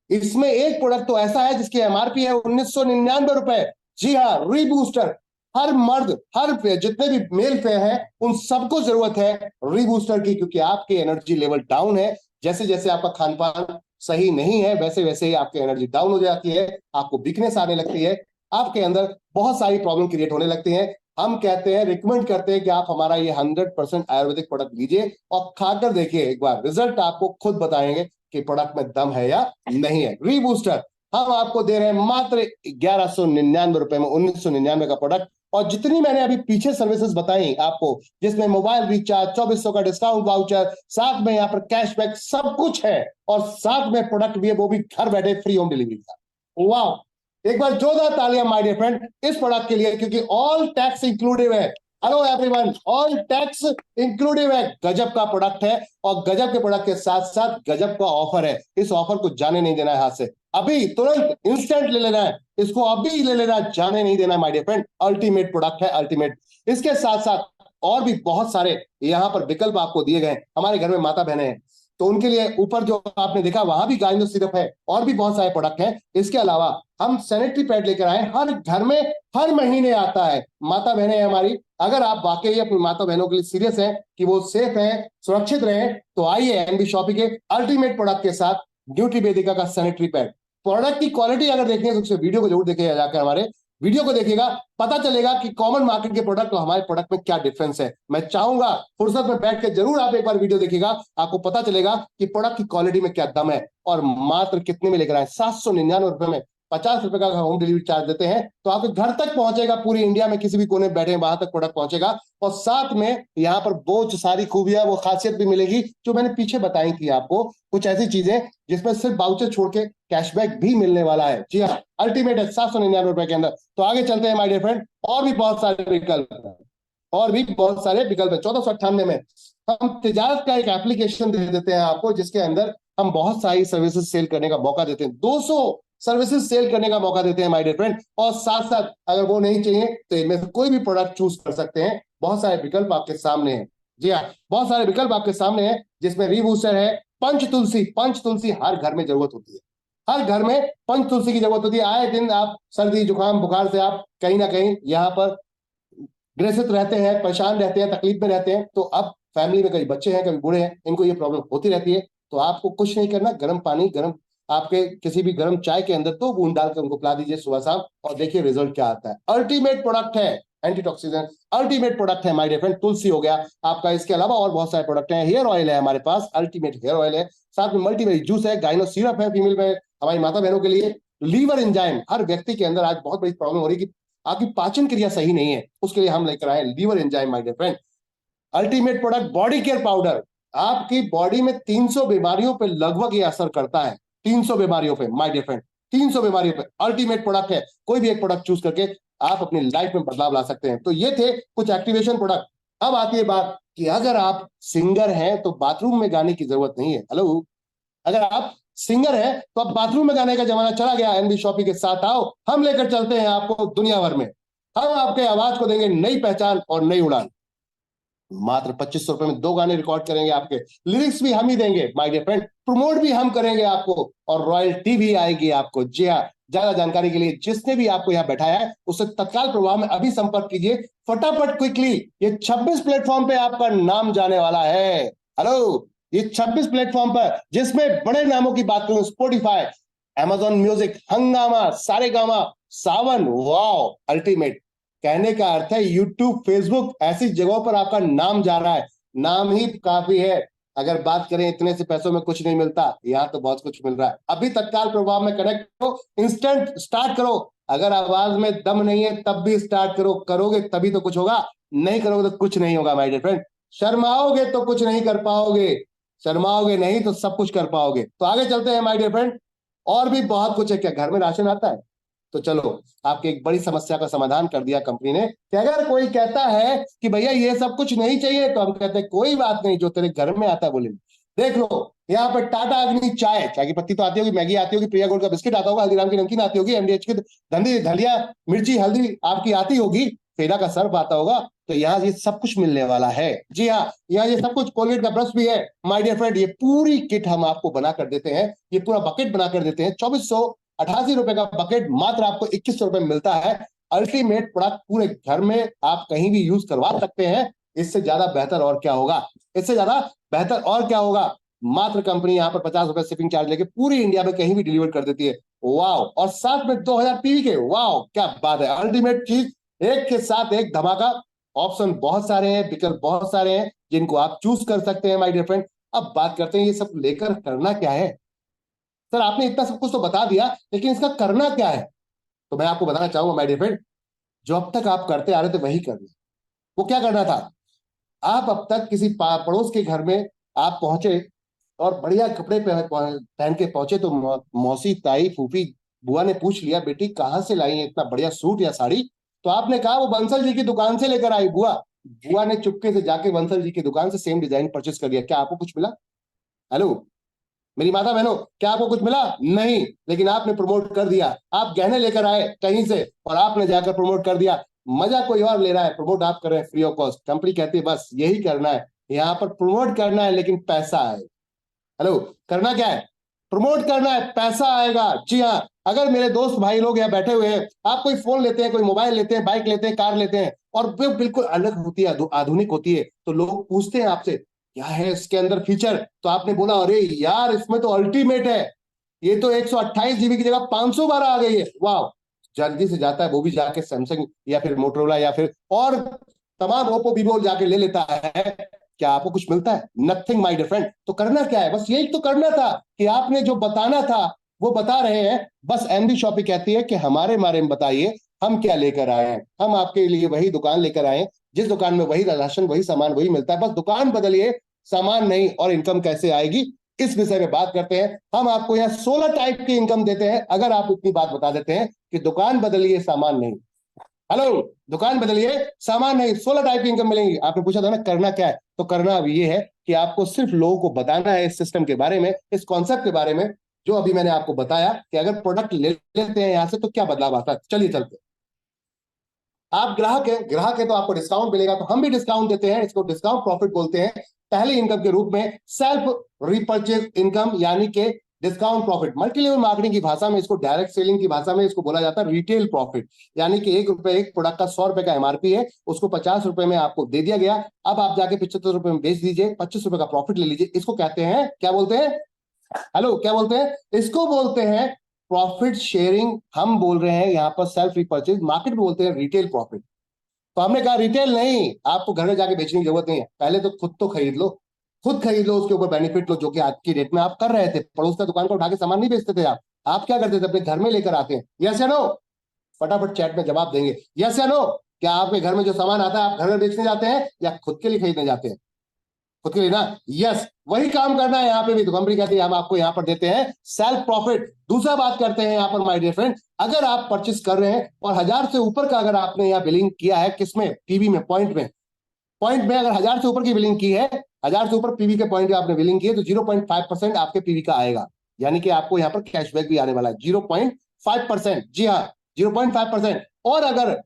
A: इसमें एक प्रोडक्ट तो ऐसा है जिसकी एमआरपी है 1999 रुपए। जी हाँ, रीबूस्टर। हर मर्द, हर जितने भी मेल पे हैं उन सबको जरूरत है रीबूस्टर की, क्योंकि आपके एनर्जी लेवल डाउन है। जैसे जैसे आपका खान पान सही नहीं है वैसे वैसे ही आपकी एनर्जी डाउन हो जाती है, आपको वीकनेस आने लगती है, आपके अंदर बहुत सारी प्रॉब्लम क्रिएट होने लगती है। हम कहते हैं, रिकमेंड करते हैं कि आप हमारा ये 100% आयुर्वेदिक प्रोडक्ट लीजिए और खाकर देखिए एक बार, रिजल्ट आपको खुद बताएंगे कि प्रोडक्ट में दम है या नहीं है। रीबूस्टर हम आपको दे रहे हैं मात्र 1199 रुपए में, 1999 का प्रोडक्ट। और जितनी मैंने अभी पीछे सर्विसेज बताई आपको, जिसमें मोबाइल रिचार्ज, 2400 का डिस्काउंट वाउचर, साथ में यहाँ पर कैशबैक, सब कुछ है, और साथ में प्रोडक्ट भी है, वो भी घर बैठे फ्री होम डिलीवरी का। वाह, एक बार जोरदार तालियां माय डियर फ्रेंड इस प्रोडक्ट के लिए, क्योंकि ऑल टैक्स इंक्लूडेड है। Hello everyone, all tax included है। गजब का प्रोडक्ट है, और गजब के प्रोडक्ट के साथ साथ गजब का ऑफर है। इस ऑफर को जाने नहीं देना है हाथ से, अभी तुरंत इंस्टेंट ले लेना है इसको, अभी ले लेना, जाने नहीं देना my dear friend. Ultimate product है, अल्टीमेट। इसके साथ साथ और भी बहुत सारे यहाँ पर विकल्प आपको दिए गए। हमारे घर में माता बहनें हैं, तो उनके लिए ऊपर जो आपने देखा वहां भी गाइनो सिरप है, और भी बहुत सारे प्रोडक्ट हैं। इसके अलावा हम सैनिटरी पैड लेकर आए, हर घर में हर महीने आता है। माता बहनें हमारी, अगर आप वाकई अपनी माता बहनों के लिए सीरियस हैं कि वो सेफ हैं, सुरक्षित रहे, तो आइए एनबी शॉपी के अल्टीमेट प्रोडक्ट के साथ न्यूट्री वेदिका का सैनिटरी पैड। प्रोडक्ट की क्वालिटी अगर देखनी है तो वीडियो को जरूर देखिएगा, जाकर हमारे वीडियो को देखिएगा, पता चलेगा कि कॉमन मार्केट के प्रोडक्ट और हमारे प्रोडक्ट में क्या डिफरेंस है। मैं चाहूंगा फुर्सत में बैठ के जरूर आप एक बार वीडियो देखिएगा, आपको पता चलेगा कि प्रोडक्ट की क्वालिटी में क्या दम है। और मात्र कितने में लेकर आए, 799 रुपए में, 50 रुपए का होम डिलीवरी चार्ज देते हैं, तो आपके घर तक पहुंचेगा, पूरी इंडिया में किसी भी कोने बैठे वहां तक प्रोडक्ट पहुंचेगा। और साथ में यहाँ पर बहुत सारी खूबियां, वो खासियत भी मिलेगी जो मैंने पीछे बताई थी आपको, कुछ ऐसी चीजें जिसमें सिर्फ वाउचर छोड़ के कैशबैक भी मिलने वाला है। जी हाँ, अल्टीमेट है 799 रुपए के अंदर। तो आगे चलते हैं माय डियर फ्रेंड, और भी बहुत सारे विकल्प है, और भी बहुत सारे विकल्प है। 1498 में हम तिजारत का एक एप्लीकेशन दे देते हैं आपको, जिसके अंदर हम बहुत सारी सर्विसेज सेल करने का मौका देते हैं। 200 सर्विसेज सेल करने का मौका देते हैं माय डियर फ्रेंड। और साथ साथ अगर वो नहीं चाहिए तो इनमें से कोई भी प्रोडक्ट चूज कर सकते हैं। बहुत सारे विकल्प आपके सामने हैं। जी हाँ, बहुत सारे विकल्प आपके सामने हैं, जिसमें रीबूस्टर है, पंच तुलसी। पंच तुलसी हर घर में जरूरत होती है, हर घर में पंच तुलसी की जरूरत होती है। आए दिन आप सर्दी जुकाम बुखार से आप कहीं ना कहीं यहाँ पर ग्रसित रहते हैं, परेशान रहते हैं, तकलीफ में रहते हैं। तो अब फैमिली में कभी बच्चे हैं, कभी बूढ़े हैं, इनको ये प्रॉब्लम होती रहती है। तो आपको कुछ नहीं करना, गर्म पानी, गर्म आपके किसी भी गर्म चाय के अंदर 2 बूंद डालकर उनको पिला दीजिए सुबह शाम, और देखिए रिजल्ट क्या आता है। अल्टीमेट प्रोडक्ट है, एंटीटॉक्सिडेंट अल्टीमेट प्रोडक्ट है माय डियर फ्रेंड। तुलसी हो गया आपका, इसके अलावा और बहुत सारे प्रोडक्ट हैं। हेयर ऑयल है हमारे पास, अल्टीमेट हेयर ऑयल है, साथ में मल्टीवेरी जूस है, गाइनो सिरप है फीमेल में, हमारी माता बहनों के लिए। लीवर एंजाइम, हर व्यक्ति के अंदर आज बहुत बड़ी प्रॉब्लम हो रही है कि आपकी पाचन क्रिया सही नहीं है, उसके लिए हम लेकर आए liver enzyme my dear friend. Ultimate product body care powder, आपकी बॉडी में 300 बीमारियों पे लगभग ये असर करता है, 300 बीमारियों पे माय डियर फ्रेंड, 300 बीमारियों पे अल्टीमेट प्रोडक्ट है। कोई भी एक प्रोडक्ट चूज करके आप अपनी लाइफ में बदलाव ला सकते हैं। तो ये थे कुछ एक्टिवेशन प्रोडक्ट। अब आती है बात कि अगर आप सिंगर हैं तो बाथरूम में गाने की जरूरत नहीं है। हेलो, अगर आप सिंगर है तो अब बाथरूम में गाने का जमाना चला गया। एनबी शॉपी के साथ आओ, हम लेकर चलते हैं आपको दुनिया भर में। हम आपके आवाज को देंगे नई पहचान और नई उड़ान। मात्र 2500 रुपए में 2 गाने रिकॉर्ड करेंगे, आपके लिरिक्स भी हम ही देंगे माय डियर फ्रेंड, प्रमोट भी हम करेंगे आपको, और रॉयल्टी भी आएगी आपको। जी हाँ, ज्यादा जानकारी के लिए जिसने भी आपको यहाँ बैठाया है उससे तत्काल प्रभाव में अभी संपर्क कीजिए, फटाफट, क्विकली। ये 26 प्लेटफॉर्म पे आपका नाम जाने वाला है। हेलो, ये 26 प्लेटफॉर्म पर, जिसमें बड़े नामों की बात करूं, स्पॉटिफाई, अमेजॉन म्यूजिक, हंगामा, सारेगामा, सावन, वाओ, अल्टीमेट। कहने का अर्थ है यूट्यूब, फेसबुक, ऐसी जगहों पर आपका नाम जा रहा है। नाम ही काफी है। अगर बात करें इतने से पैसों में कुछ नहीं मिलता, यहाँ तो बहुत कुछ मिल रहा है। अभी तत्काल प्रभाव में कनेक्ट करो, इंस्टेंट स्टार्ट करो। अगर आवाज में दम नहीं है तब भी स्टार्ट करो, करोगे तभी तो कुछ होगा, नहीं करोगे तो कुछ नहीं होगा माय डियर फ्रेंड। शर्माओगे तो कुछ नहीं कर पाओगे, शर्माओगे नहीं तो सब कुछ कर पाओगे। तो आगे चलते हैं माय डियर फ्रेंड, और भी बहुत कुछ है। क्या घर में राशन आता है? तो चलो, आपकी एक बड़ी समस्या का समाधान कर दिया कंपनी ने, कि अगर कोई कहता है कि भैया ये सब कुछ नहीं चाहिए, तो हम कहते हैं कोई बात नहीं, जो तेरे घर में आता है बोले। देख लो, यहाँ पर टाटा अग्नि चाय, चाय की पत्ती तो आती होगी, मैगी आती होगी, प्रिया गोल्ड का बिस्किट आता होगा, हल्दीराम की नमकीन आती होगी, एमडीएच की धंधी धलिया मिर्ची हल्दी आपकी आती होगी, फेरा का सर्फ आता होगा। तो यहाँ ये सब कुछ मिलने वाला है। जी हाँ, यहाँ ये सब कुछ, कोलगेट का ब्रश भी है माय डियर फ्रेंड। ये पूरी किट हम आपको बना कर देते हैं, ये पूरा बकेट बना कर देते हैं। 2488 रुपए का बकेट मात्र आपको 2100 रुपए में मिलता है। अल्टीमेट प्रोडक्ट, पूरे घर में आप कहीं भी यूज करवा सकते हैं। इससे ज्यादा बेहतर और क्या होगा, इससे ज्यादा बेहतर और क्या होगा। मात्र कंपनी यहाँ पर 50 रुपए शिपिंग चार्ज लेके पूरी इंडिया में कहीं भी डिलीवर कर देती है। वाओ, और साथ में 2000 पीवी के, वाओ क्या बात है, अल्टीमेट चीज एक के साथ एक धमाका। ऑप्शन बहुत सारे हैं, विकल्प बहुत सारे हैं जिनको आप चूज कर सकते हैं माय डियर फ्रेंड। अब बात करते हैं ये सब लेकर करना क्या है। सर आपने इतना सब कुछ तो बता दिया, लेकिन इसका करना क्या है? तो मैं आपको बताना चाहूंगा माय डियर फ्रेंड, जो अब तक आप करते आ रहे थे वही करना। वो क्या करना था? आप अब तक किसी पड़ोस के घर में आप पहुंचे और बढ़िया कपड़े पहन के पहुंचे, तो मौसी, ताई, फूफी, बुआ ने पूछ लिया, बेटी कहाँ से लाई है इतना बढ़िया सूट या साड़ी? तो आपने कहा वो बंसल जी की दुकान से लेकर आई बुआ। बुआ ने चुपके से जाके बंसल जी की दुकान से सेम डिजाइन परचेस कर लिया। क्या आपको कुछ मिला? हेलो मेरी माता बहनों, क्या आपको कुछ मिला? नहीं। लेकिन आपने प्रमोट कर दिया। आप गहने लेकर आए कहीं से और आपने जाकर प्रमोट कर दिया। मजा कोई और ले रहा है, प्रमोट आप कर रहे हैं फ्री ऑफ कॉस्ट। कंपनी कहती है बस यही करना है, यहाँ पर प्रमोट करना है, लेकिन पैसा है। हेलो, करना क्या है? प्रमोट करना है, पैसा आएगा। जी हाँ, अगर मेरे दोस्त भाई लोग यहाँ बैठे हुए हैं, आप कोई फोन लेते हैं, कोई मोबाइल लेते हैं, बाइक लेते हैं, कार लेते हैं, और वो बिल्कुल अलग होती है, आधुनिक होती है, तो लोग पूछते हैं आपसे क्या है इसके अंदर फीचर? तो आपने बोला अरे यार इसमें तो अल्टीमेट है, ये तो 128 GB की जगह 512 आ गई है, वाह। जल्दी से जाता है वो भी जाके सैमसंग या फिर मोटरोला या फिर और तमाम ओप्पो वीवो जाके ले लेता है। क्या आपको कुछ मिलता है? Nothing my dear friend. तो करना क्या है? बस यही तो करना था कि आपने जो बताना था वो बता रहे हैं। बस एमडी शॉपी कहती है कि हमारे बारे में बताइए, हम क्या लेकर आए हैं। हम आपके लिए वही दुकान लेकर आए हैं जिस दुकान में वही राशन, वही सामान, वही मिलता है, बस दुकान बदलिए, सामान नहीं। और इनकम कैसे आएगी इस विषय में बात करते हैं। हम आपको यहाँ 16 टाइप की इनकम देते हैं अगर आप इतनी बात बता देते हैं कि दुकान बदलिए सामान नहीं। हेलो, दुकान बदलिए सामान नहीं, 16 टाइप की इनकम मिलेंगी। आपने पूछा था ना करना क्या है, तो करना अब ये है कि आपको सिर्फ लोगों को बताना है इस सिस्टम के बारे में, इस कॉन्सेप्ट के बारे में, जो अभी मैंने आपको बताया कि अगर प्रोडक्ट ले लेते हैं यहां से तो क्या बदलाव आता है। चलिए चलते। आप ग्राहक है तो आपको डिस्काउंट मिलेगा, तो हम भी डिस्काउंट देते हैं, इसको डिस्काउंट प्रॉफिट बोलते हैं। पहले इनकम के रूप में सेल्फ रिपर्चेज इनकम, यानी कि discount profit. Multi level marketing की भाषा में इसको, डायरेक्ट सेलिंग की भाषा में इसको बोला जाता है रिटेल प्रॉफिट। यानी कि ₹1, एक प्रोडक्ट का ₹100 का एमआरपी है, उसको ₹50 में आपको दे दिया गया। अब आप जाके ₹75 में बेच दीजिए, ₹25 का प्रॉफिट ले लीजिए। इसको कहते हैं, क्या बोलते हैं? हेलो, क्या बोलते हैं? इसको बोलते हैं प्रॉफिट शेयरिंग। हम बोल रहे हैं यहाँ पर सेल्फ रिपर्चेज, मार्केट में बोलते हैं रिटेल प्रॉफिट। तो हमने कहा रिटेल नहीं, आपको घर में जाके बेचने की जरूरत नहीं है, पहले तो खुद तो खरीद लो, खुद खरीद लो, उसके ऊपर बेनिफिट लो, जो कि आज की डेट में आप कर रहे थे। पड़ोस का दुकान को उठा के सामान नहीं बेचते थे आप क्या करते थे? अपने घर में लेकर आते हैं। यस या नो? फटाफट चैट में जवाब देंगे, यस या नो। क्या आपके घर में जो सामान आता है आप घर में बेचने जाते हैं या खुद के लिए खरीदने जाते हैं? खुद के लिए ना? यस, वही काम करना है यहाँ पे भी। तो कंपनी कहती है हम आपको यहाँ पर देते हैं सेल्फ प्रॉफिट। दूसरा बात करते हैं यहाँ पर माय डियर फ्रेंड, अगर आप परचेस कर रहे हैं और 1000 से ऊपर का अगर आपने यहाँ बिलिंग किया है, किसमें? पीवी में, पॉइंट में अगर 1000 से ऊपर की बिलिंग की है, 1000 से ऊपर पीवी के पॉइंट पे आपने बिलिंग की है, तो 0.5% आपके पीवी का आएगा। यानी कि आपको यहाँ पर कैशबैक भी आने वाला है 0.5%। जी हाँ, 0.5%। और अगर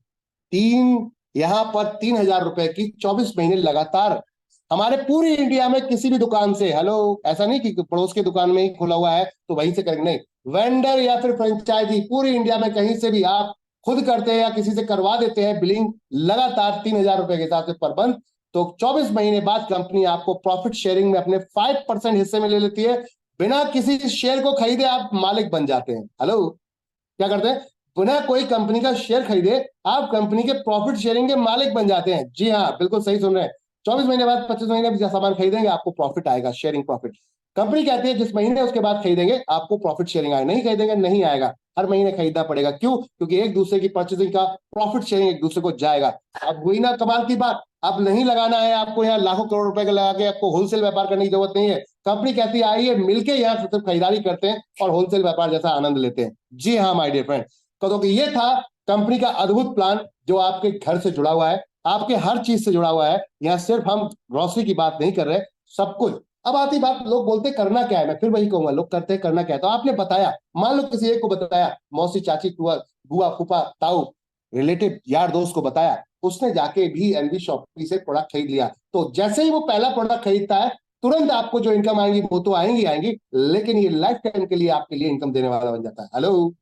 A: यहाँ पर ₹3000 की 24 महीने लगातार हमारे पूरी इंडिया में किसी भी दुकान से, हेलो, ऐसा नहीं कि पड़ोस की दुकान में ही खुला हुआ है तो वहीं से करेंगे, नहीं, वेंडर या फिर फ्रेंचाइजी पूरी इंडिया में कहीं से भी आप खुद करते हैं या किसी से करवा देते हैं बिलिंग लगातार ₹3000 के हिसाब से पर मंथ, तो 24 महीने बाद कंपनी आपको प्रॉफिट शेयरिंग में अपने 5% हिस्से में ले लेती है। बिना किसी शेयर को खरीदे आप मालिक बन जाते हैं। हेलो, क्या करते हैं? बिना कोई कंपनी का शेयर खरीदे आप कंपनी के प्रॉफिट शेयरिंग के मालिक बन जाते हैं। जी हाँ, बिल्कुल सही सुन रहे हैं। 24 महीने बाद, 25 महीने बाद सामान खरीदेंगे आपको प्रॉफिट आएगा, शेयरिंग प्रॉफिट। कंपनी कहती है जिस महीने उसके बाद खरीदेंगे आपको प्रॉफिट शेयरिंग आएगा, नहीं खरीदेंगे नहीं आएगा, हर महीने खरीदना पड़ेगा। क्यों? क्योंकि एक दूसरे की परचेसिंग का प्रॉफिट शेयरिंग एक दूसरे को जाएगा। अब हुई ना कमाल की बात? अब नहीं लगाना है आपको यहाँ लाखों करोड़ रुपए का लगा के, आपको होलसेल व्यापार करने की जरूरत नहीं है। कंपनी कहती है आइए मिलके यहाँ सिर्फ खरीदारी करते हैं और होलसेल व्यापार जैसा आनंद लेते हैं। जी हाँ माय डियर फ्रेंड, तो ये था कंपनी का अद्भुत प्लान जो आपके घर से जुड़ा हुआ है, आपके हर चीज से जुड़ा हुआ है। यहाँ सिर्फ हम ग्रोसरी की बात नहीं कर रहे, सब कुछ। अब आती बात, लोग बोलते करना क्या है, मैं फिर वही कहूंगा, लोग करते करना क्या है। तो आपने बताया, मान लो किसी एक को बताया, मौसी, चाची, बुआ, फूफा, ताऊ, रिलेटिव, यार दोस्त को बताया, उसने जाके भी एनबी शॉपी से प्रोडक्ट खरीद लिया, तो जैसे ही वो पहला प्रोडक्ट खरीदता है तुरंत आपको जो इनकम आएंगी वो तो आएंगी आएंगी, लेकिन ये लाइफ टाइम के लिए आपके लिए इनकम देने वाला बन जाता है। हेलो,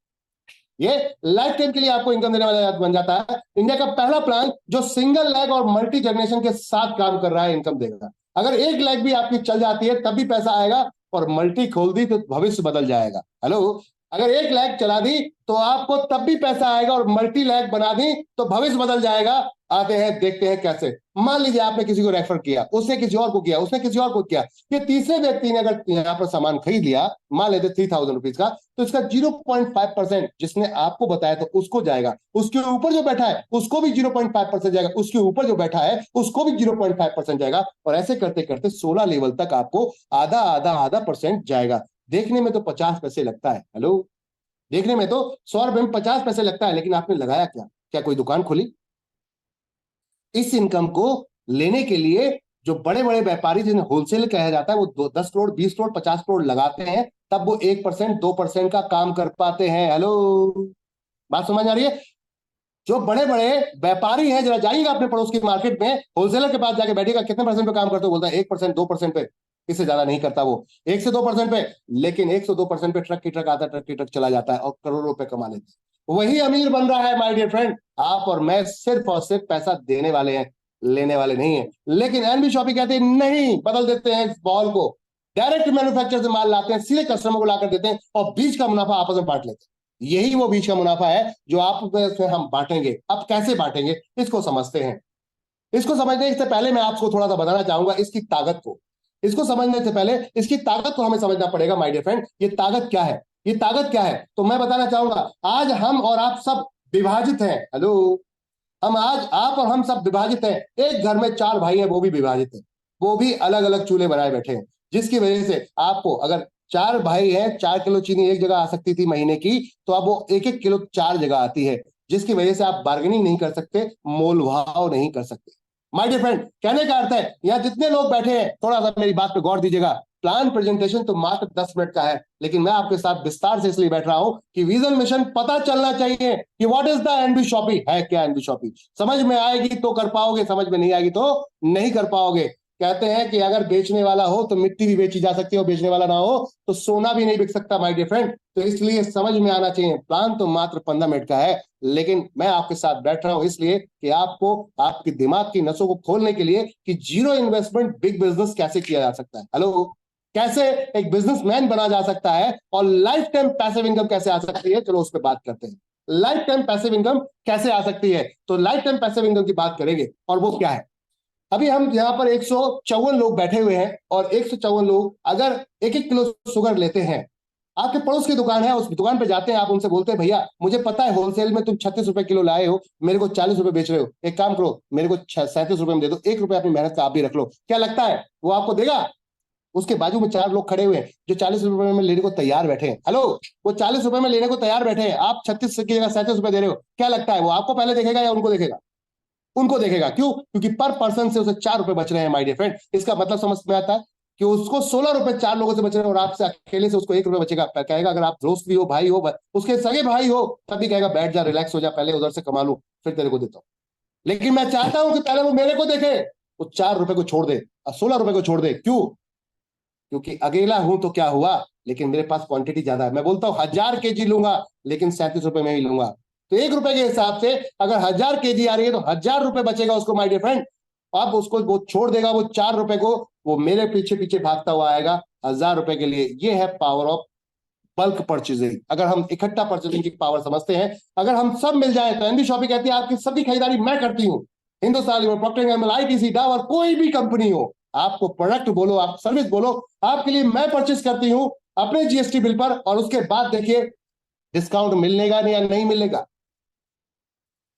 A: ये लाइफ टाइम के लिए आपको इनकम देने वाला बन जाता है। इंडिया का पहला प्लान जो सिंगल लेग और मल्टी जनरेशन के साथ काम कर रहा है, इनकम देगा। अगर एक लेग भी आपकी चल जाती है तब भी पैसा आएगा, और मल्टी खोल दी तो भविष्य बदल जाएगा। हेलो, अगर 1 लाख चला दी तो आपको तब भी पैसा आएगा, और मल्टी लाख बना दी तो भविष्य बदल जाएगा। आते हैं देखते हैं कैसे। मान लीजिए आपने किसी को रेफर किया, उसने किसी और को किया, उसने किसी और को किया, ये तीसरे व्यक्ति ने अगर यहाँ पर सामान खरीद लिया, मान लेते 3000 रुपीज का, तो इसका 0.5% जिसने आपको बताया तो उसको जाएगा, उसके ऊपर जो बैठा है उसको भी 0.5% जाएगा, उसके ऊपर जो बैठा है उसको भी 0.5% जाएगा, और ऐसे करते करते 16 लेवल तक आपको आधा आधा आधा परसेंट जाएगा। देखने में तो 50 पैसे लगता है, हेलो, देखने में तो 100 रुपए में 50 पैसे लगता है, लेकिन आपने लगाया क्या? क्या कोई दुकान खोली? इस इनकम को लेने के लिए जो बड़े बड़े व्यापारी जिन्हें होलसेल कहा जाता है, वो 10 करोड़ 20 करोड़ 50 करोड़ लगाते हैं, तब वो 1% 2% का काम कर पाते हैं। हेलो, बात समझ आ रही है? जो बड़े बड़े व्यापारी हैं, जरा जाइएगा अपने पड़ोस की मार्केट में, होलसेलर के पास जाके बैठिएगा, कितने परसेंट पे काम करते हो? बोलता है 1% 2% पे, इससे ज्यादा नहीं करता वो, 1 से 2% पे। लेकिन 1 से 2% पे ट्रक की ट्रक आता है, ट्रक की ट्रक चला जाता है, और करोड़ों रुपए कमा लेते हैं। वही अमीर बन रहा है माय डियर फ्रेंड। आप और मैं सिर्फ और सिर्फ पैसा देने वाले हैं, लेने वाले नहीं है। लेकिन एनबी शॉपी कहते हैं नहीं, बदल देते हैं इस बॉल को, डायरेक्ट मैन्युफैक्चर से माल लाते हैं, सीधे कस्टमर को लाकर देते हैं, और बीच का मुनाफा आपस में बांट लेते हैं। यही वो बीच का मुनाफा है जो आप में हम बांटेंगे। अब कैसे बांटेंगे इसको समझते हैं। इसको समझने से पहले मैं आपको थोड़ा सा बताना चाहूंगा इसकी ताकत को। इसको समझने से पहले इसकी ताकत को हमें समझना पड़ेगा माय डियर फ्रेंड। ये ताकत क्या है, ये ताकत क्या है, तो मैं बताना चाहूंगा। आज हम और आप सब विभाजित हैं। हेलो, हम आज आप और हम सब विभाजित हैं। एक घर में 4 भाई हैं, वो भी विभाजित हैं, वो भी अलग अलग चूल्हे बनाए बैठे हैं, जिसकी वजह से आपको अगर 4 भाई हैं, 4 किलो चीनी एक जगह आ सकती थी महीने की, तो अब वो 1-1 किलो 4 जगह आती है, जिसकी वजह से आप बार्गेनिंग नहीं कर सकते, मोल भाव नहीं कर सकते। माय डियर फ्रेंड, कहने का अर्थ है यहाँ जितने लोग बैठे हैं, थोड़ा सा मेरी बात पे गौर दीजिएगा। प्लान प्रेजेंटेशन तो मात्र 10 मिनट का है, लेकिन मैं आपके साथ विस्तार से इसलिए बैठ रहा हूं कि विजन मिशन पता चलना चाहिए कि what is the NB shoppe, है क्या एनबी शॉपी। समझ में आएगी तो कर पाओगे, समझ में नहीं आएगी तो नहीं कर पाओगे। कहते हैं कि अगर बेचने वाला हो तो मिट्टी भी बेची जा सकती है, और बेचने वाला ना हो तो सोना भी नहीं बिक सकता माय डियर फ्रेंड। तो इसलिए समझ में आना चाहिए। प्लान तो मात्र 15 मिनट का है, लेकिन मैं आपके साथ बैठ रहा हूं इसलिए कि आपको आपके दिमाग की नसों को खोलने के लिए कि जीरो इन्वेस्टमेंट बिग बिजनेस कैसे किया जा सकता है। हेलो, कैसे एक बिजनेसमैन बना जा सकता है, और लाइफ टाइम पैसिव इनकम कैसे आ सकती है, चलो उस पर बात करते हैं। लाइफ टाइम पैसिव इनकम कैसे आ सकती है, तो लाइफ टाइम पैसिव इनकम की बात करेंगे, और वो क्या है। अभी हम यहाँ पर 154 लोग बैठे हुए हैं, और 154 लोग अगर 1-1 किलो शुगर लेते हैं, आपके पड़ोस की दुकान है, उस दुकान पे जाते हैं, आप उनसे बोलते हैं भैया मुझे पता है होलसेल में तुम 36 रुपए किलो लाए हो, मेरे को 40 रुपए बेच रहे हो, एक काम करो मेरे को 37 रुपए में दे दो, 1 रुपए अपनी मेहनत का आप भी रख लो। क्या लगता है वो आपको देगा? उसके बाजू में 4 लोग खड़े हुए हैं जो 40 रुपए में लेने को तैयार बैठे हैं। हेलो, वो 40 रुपए में लेने को तैयार बैठे हैं, आप 36 की जगह 37 रुपए दे रहे हो। क्या लगता है वो आपको पहले देखेगा या उनको देखेगा? उनको देखेगा। क्यों? क्योंकि पर पर्सन से उसे 4 रुपए बच रहे हैं माय डियर फ्रेंड। इसका मतलब समझ में आता है कि उसको 16 रुपए 4 लोगों से बच रहे हैं, और आपसे अकेले से उसको 1 रुपए बचेगा। कहेगा अगर आप दोस्त भी हो, भाई हो, उसके सगे भाई हो, तभी कहेगा बैठ जा, रिलैक्स हो जा, पहले उधर से कमा लू फिर तेरे को देता हूं। लेकिन मैं चाहता हूं कि पहले वो मेरे को देखे, वो 4 रुपए को छोड़ दे और 16 रुपए को छोड़ दे। क्यों? क्योंकि अकेला हूं तो क्या हुआ, लेकिन मेरे पास क्वांटिटी ज्यादा है। मैं बोलता हूं 1000 kg लूंगा, लेकिन 37 रुपए में ही लूंगा। तो 1 रुपए के हिसाब से अगर 1000 kg आ रही है तो 1000 रुपए बचेगा उसको माय डियर फ्रेंड। अब उसको वो छोड़ देगा, वो 4 रुपए को, वो मेरे पीछे पीछे भागता हुआ आएगा 1000 रुपए के लिए। ये है पावर ऑफ बल्क परचेजिंग। अगर हम इकट्ठा परचेजिंग की पावर समझते हैं, अगर हम सब मिल जाए, तो एनबी शॉपी कहती है आपकी सभी खरीदारी मैं करती हूँ। Hindustan Lever, Procter and Gamble, ITC, Dabur, कोई भी कंपनी हो, आपको प्रोडक्ट बोलो, आप सर्विस बोलो, आपके लिए मैं परचेज करती हूँ अपने जीएसटी बिल पर, और उसके बाद देखिए डिस्काउंट मिलेगा या नहीं मिलेगा।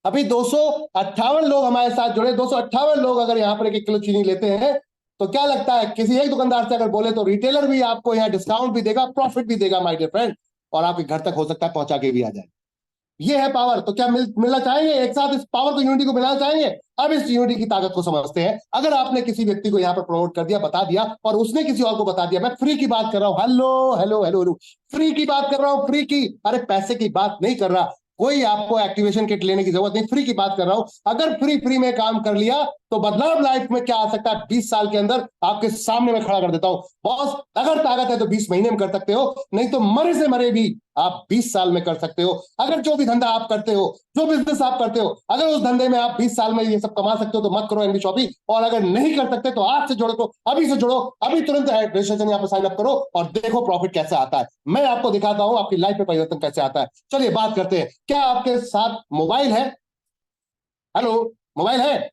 A: अभी 258 लोग हमारे साथ जुड़े, 258 लोग अगर यहाँ पर 1-1 किलो चीनी लेते हैं, तो क्या लगता है किसी एक दुकानदार से अगर बोले तो रिटेलर भी आपको यहाँ डिस्काउंट भी देगा, प्रॉफिट भी देगा माय डियर फ्रेंड, और आपके घर तक हो सकता है पहुंचा के भी आ जाए। ये है पावर। तो क्या मिलना चाहेंगे एक साथ, इस पावर को, यूनिटी को मिलाना चाहेंगे? अब इस यूनिटी की ताकत को समझते हैं। अगर आपने किसी व्यक्ति को यहाँ पर प्रमोट कर दिया, बता दिया, और उसने किसी और को बता दिया, मैं फ्री की बात कर रहा हूं, hello hello hello hello, free की बात कर रहा हूं, फ्री की, अरे पैसे की बात नहीं कर रहा, कोई आपको एक्टिवेशन किट लेने की जरूरत नहीं, फ्री की बात कर रहा हूं। अगर फ्री फ्री में काम कर लिया तो बदलाव लाइफ में क्या आ सकता है 20 साल के अंदर आपके सामने में खड़ा कर देता हूं। बॉस अगर ताकत है तो 20 महीने में कर सकते हो, नहीं तो मरे से मरे भी आप 20 साल में कर सकते हो। अगर जो भी धंधा आप करते हो, जो बिजनेस आप करते हो, अगर उस धंधे में आप 20 साल में ये सब कमा सकते हो तो मत करो एनबी शॉपी। और अगर नहीं कर सकते तो आज से जोड़ो, तो अभी से जोड़ो, अभी तुरंत रजिस्ट्रेशन यहाँ पर साइन अप करो और देखो प्रॉफिट कैसे आता है। मैं आपको दिखाता हूं आपकी लाइफ में परिवर्तन कैसे आता है। चलिए बात करते हैं। क्या आपके साथ मोबाइल है? हेलो, मोबाइल है?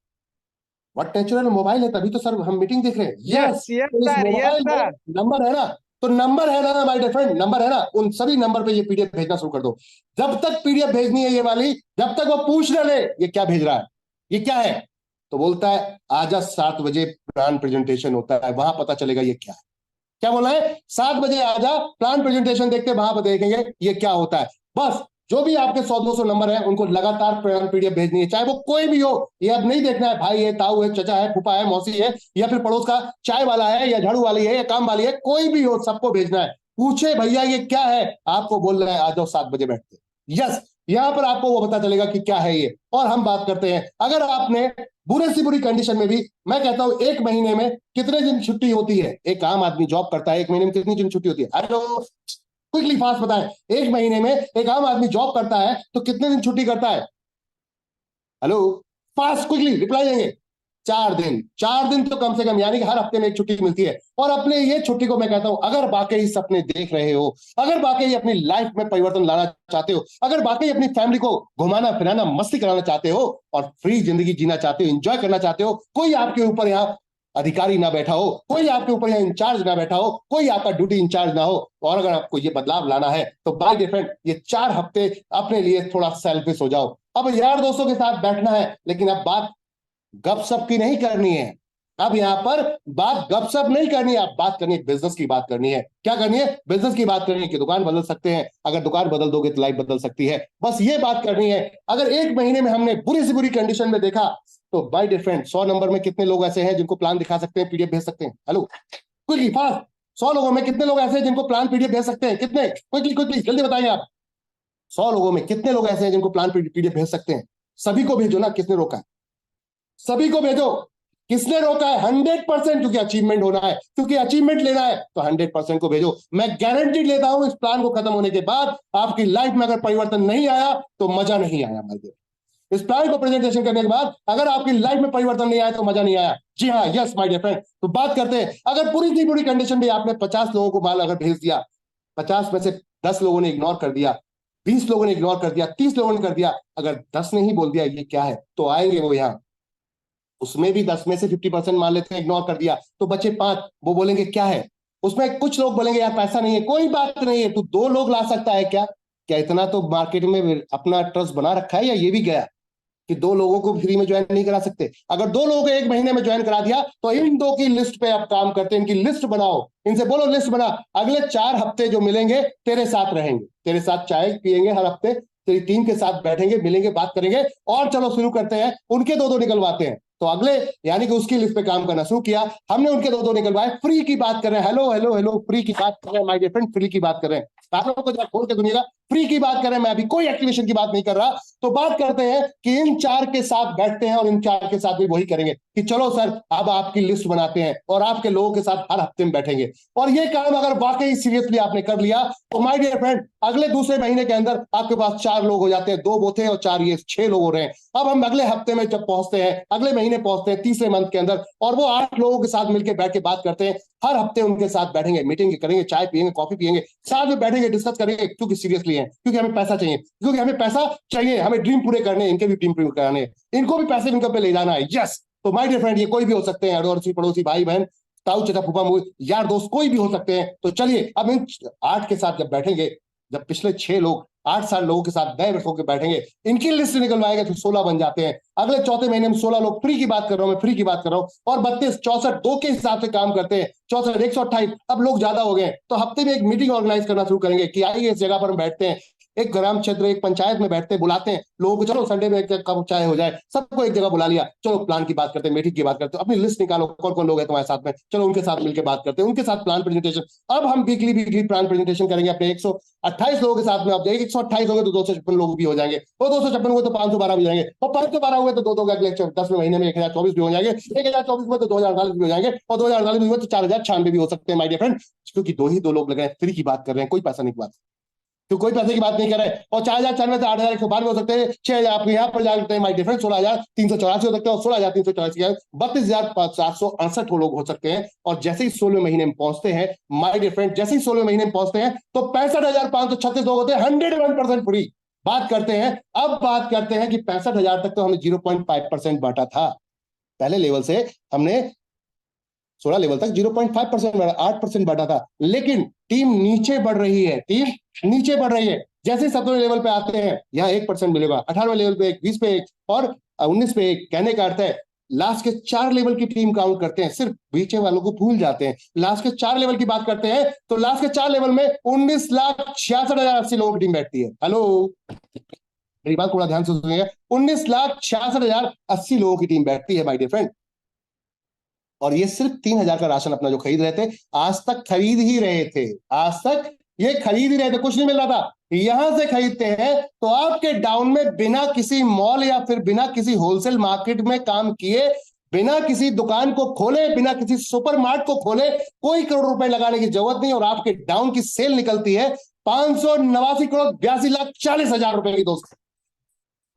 A: व्हाट नेचुरल, मोबाइल है तभी तो सर हम मीटिंग देख रहे हैं।
B: यस
A: यस,
B: यस
A: तो इस
B: सर, यस
A: मोबाइल में
B: सर।
A: नंबर है ना? तो नंबर है ना माय डियर फ्रेंड, नंबर है ना, उन सभी नंबर पे ये पीडीएफ भेजना शुरू कर दो। जब तक पीडीएफ भेजनी है ये वाली, जब तक वो पूछ ना ले ये क्या भेज रहा है, ये क्या है, तो बोलता है आजा 7 बजे प्लान प्रेजेंटेशन होता है, वहां पता चलेगा ये क्या है। क्या बोला है? 7 बजे आजा, प्लान प्रेजेंटेशन देखते वहां पर देखेंगे ये क्या होता है। बस जो भी आपके 100-200 नंबर है उनको लगातार पीडीएफ भेजनी है, चाहे वो कोई भी हो। ये अब नहीं देखना है भाई है, ताऊ है, चचा है, फूफा है, मौसी है, या फिर पड़ोस का चाय वाला है, या झाड़ू वाली है, या काम वाली है, कोई भी हो, सबको भेजना है। पूछे भैया ये क्या है, आपको बोल रहे हैं आ जाओ 7 बजे बैठते। यस, यहां पर आपको वो पता चलेगा कि क्या है ये। और हम बात करते हैं, अगर आपने बुरे से बुरी कंडीशन में भी, मैं कहता हूं एक महीने में कितने दिन छुट्टी होती है? एक आम आदमी जॉब करता है, एक महीने में कितनी दिन छुट्टी होती है? हेलो, क्विकली फास्ट बताएं। एक महीने में एक आम आदमी जॉब करता है तो कितने दिन छुट्टी करता है? हेलो, फास्ट क्विकली रिप्लाई देंगे। 4 दिन। 4 दिन तो कम से कम, यानी कि हर हफ्ते में एक छुट्टी मिलती है। और अपने ये छुट्टी को मैं कहता हूं, अगर वाकई सपने देख रहे हो, अगर वाकई अपनी लाइफ में परिवर्तन लाना चाहते हो, अगर वाकई अपनी फैमिली को घुमाना फिराना मस्ती कराना चाहते हो और फ्री जिंदगी जीना चाहते हो, एंजॉय करना चाहते हो, कोई आपके ऊपर यहाँ अधिकारी ना बैठा हो, कोई आपके ऊपर यहाँ इंचार्ज ना बैठा हो, कोई आपका ड्यूटी इंचार्ज ना हो, और अगर आपको ये बदलाव लाना है तो बाय डिफरेंट ये 4 हफ्ते अपने लिए थोड़ा सेल्फिश हो जाओ। अब यार दोस्तों के साथ बैठना है, लेकिन अब बात गपशप की नहीं करनी है। अब यहां पर बात गपशप नहीं करनी है, आप बात करनी है, बिजनेस की बात करनी है। क्या करनी है? बिजनेस की बात करनी है कि दुकान बदल सकते हैं, अगर दुकान बदल दोगे तो लाइफ बदल सकती है। बस ये बात करनी है। अगर एक महीने में हमने बुरी से बुरी कंडीशन में देखा तो बाय डिफरेंट 100 नंबर में कितने लोग ऐसे हैं जिनको प्लान दिखा सकते हैं, पीडीएफ भेज सकते हैं? हेलो, क्विकली फास्ट, 100 लोगों में कितने लोग ऐसे हैं जिनको प्लान पीडीएफ भेज सकते हैं? कितने? क्विकली क्विकली जल्दी बताइए आप। 100 लोगों में कितने लोग ऐसे हैं जिनको प्लान पीडीएफ भेज सकते हैं? सभी को भेजो ना, किसने रोका है? सभी को भेजो। किसने रोका है? 100%, क्योंकि अचीवमेंट होना है, क्योंकि अचीवमेंट लेना है तो 100% को भेजो। मैं गारंटी लेता हूं इस प्लान को खत्म होने के बाद आपकी लाइफ में अगर परिवर्तन नहीं आया तो मजा नहीं आया माय डियर। इस प्लान को प्रेजेंटेशन करने के बाद अगर आपकी लाइफ में परिवर्तन नहीं आया तो मजा नहीं आया। जी हाँ, यस माय डियर फ्रेंड। तो बात करते हैं, अगर पूरी की पूरी कंडीशन भी आपने 50 लोगों को माल अगर भेज दिया, 50 में से 10 लोगों ने इग्नोर कर दिया, 20 लोगों ने इग्नोर कर दिया, 30 लोगों ने कर दिया, अगर 10 ने ही बोल दिया ये क्या है, तो आएंगे वो यहाँ। उसमें भी 10 में से 50% मान लेते हैं इग्नोर कर दिया, तो बचे 5, वो बोलेंगे क्या है। उसमें कुछ लोग बोलेंगे यार पैसा नहीं है, कोई बात नहीं है, तू 2 लोग ला सकता है क्या? क्या इतना तो मार्केट में अपना ट्रस्ट बना रखा है, या ये भी गया कि 2 लोगों को फ्री में ज्वाइन नहीं करा सकते? अगर 2 लोगों को एक महीने में ज्वाइन करा दिया तो इन 2 की लिस्ट पे आप काम करते हैं, इनकी लिस्ट बनाओ, इनसे बोलो लिस्ट बना, अगले 4 हफ्ते जो मिलेंगे तेरे साथ रहेंगे, तेरे साथ चाय पियेंगे हर हफ्ते, तेरी टीम के साथ बैठेंगे, मिलेंगे, बात करेंगे, और चलो शुरू करते हैं। उनके 2-2 निकलवाते हैं, तो अगले, यानी कि उसकी लिस्ट पे काम करना शुरू किया हमने, उनके 2-2 निकलवाए। फ्री की बात कर रहे हैं, हेलो हेलो हेलो, फ्री की बात कर रहे हैं माय डियर फ्रेंड, फ्री की बात कर रहे हैं। आप लोगों को जरा खोल के सुनिएगा, फ्री की बात कर रहे हैं, मैं अभी कोई एक्टिवेशन की बात नहीं कर रहा। तो बात करते हैं कि इन 4 के साथ बैठते हैं और इन 4 के साथ भी वही करेंगे कि चलो सर अब आपकी लिस्ट बनाते हैं और आपके लोगों के साथ हर हफ्ते में बैठेंगे। और ये काम अगर वाकई सीरियसली आपने कर लिया तो माय डियर फ्रेंड अगले दूसरे महीने के अंदर आपके पास 4 लोग हो जाते हैं, 2 वो थे और 4 ये 6 लोग हो रहे हैं। अब हम अगले हफ्ते में जब पहुंचते हैं, अगले महीने पहुंचते हैं, तीसरे मंथ के अंदर, और वो 8 लोगों के साथ मिलकर बैठ के बात करते हैं। हर हफ्ते उनके साथ बैठेंगे, मीटिंग करेंगे, चाय पियेंगे, कॉफी पियेंगे, साथ में बैठेंगे, डिस्कस करेंगे, क्योंकि सीरियसली है, क्योंकि हमें पैसा चाहिए, क्योंकि हमें पैसा चाहिए, हमें ड्रीम पूरे करने, इनके भी ड्रीम पूरे कराने, इनको भी पैसे इनकम पे ले जाना है। यस, तो माय डियर फ्रेंड ये कोई भी हो सकते हैं, अड़ोसी पड़ोसी, भाई बहन, ताऊ चाचा फूफा यार दोस्त, कोई भी हो सकते हैं। तो चलिए अब इन 8 के साथ जब बैठेंगे, जब पिछले 6 लोग 8 साल लोगों के साथ नए होकर बैठेंगे, इनकी लिस्ट निकलवाएंगे तो 16 बन जाते हैं। अगले चौथे महीने में 16 लोग, फ्री की बात कर रहा हूं मैं, फ्री की बात कर रहा हूं, और 32 64 2 के हिसाब से काम करते हैं, 64 128, अब लोग ज्यादा हो गए, तो हफ्ते में एक मीटिंग ऑर्गेनाइज करना शुरू करेंगे कि आइए इस जगह पर हम बैठते हैं, एक ग्राम क्षेत्र, एक पंचायत में बैठते, बुलाते हैं लोगों को, चलो संडे में एक कप चाय हो जाए, सबको एक जगह बुला लिया, चलो प्लान की बात करते हैं, मीटिंग की बात करते हैं, अपनी लिस्ट निकालो कौन कौन लोग हैं तुम्हारे साथ में, चलो उनके साथ मिलकर बात करते हैं, उनके साथ प्लान प्रेजेंटेशन। अब हम वीकली वीकली प्लान प्रेजेंटेशन करेंगे अपने 128 लोगों के साथ में। आप जाइए 128 हो गए तो 256 लोग भी हो जाएंगे, और 256 हुए तो 512 भी हो जाएंगे, और 512 हुए तो दो अगले 10 महीने में 1024 भी हो जाएंगे, 1024 हुए तो 2048 भी हो जाएंगे, और 2048 हुए तो 4096 भी हो सकते हैं माय डियर फ्रेंड, क्योंकि 2 ही 2 लोग लग रहे हैं, फ्री की बात कर रहे हैं, कोई पैसा नहीं की बात। तो कोई पैसे की बात नहीं कर रहे। और 4,094 से 8,192 हो सकते हैं, 6,000 आप यहाँ पर जा सकते हैं, माई डिफरेंस 16,384 हो सकते हैं, और 16,384 32,768 लोग हो सकते हैं। और जैसे ही 16 महीने में पहुंचते हैं माई डिफरेंस, जैसे ही 16 महीने में पहुंचते हैं तो 65,536 लोग होते हैं 101% फ्री। बात करते हैं, अब बात करते हैं कि 65,000 तक तो हमने 0.5% बांटा था पहले लेवल से, हमने 16 लेवल तक 0.5% 8% बढ़ा था। लेकिन टीम नीचे बढ़ रही है, टीम नीचे बढ़ रही है। जैसे 17वें लेवल पे आते हैं, यहाँ 1% मिलेगा, 18वें लेवल पे 1, 20 पे 1 और 19 पे 1। कहने का अर्थ है लास्ट के 4 लेवल की टीम काउंट करते हैं, सिर्फ बीचे वालों को भूल जाते हैं। लास्ट के 4 लेवल की बात करते हैं तो लास्ट के 4 लेवल में 19,66,080 लोगों की टीम बैठती है। हेलो, मेरी बात थोड़ा ध्यान से सुनिएगा, 19,66,080 लोगों की टीम बैठती है माय डियर फ्रेंड। और ये सिर्फ 3,000 का राशन अपना जो खरीद रहे थे, आज तक खरीद ही रहे थे, आज तक ये खरीद ही रहे थे, कुछ नहीं मिल रहा था। यहां से खरीदते हैं तो आपके डाउन में बिना किसी मॉल या फिर बिना किसी होलसेल मार्केट में काम किए, बिना किसी दुकान को खोले, बिना किसी सुपरमार्केट को खोले, कोई करोड़ रुपए लगाने की जरूरत नहीं। और आपके डाउन की सेल निकलती है 589,82,40,000 रुपए की दोस्त।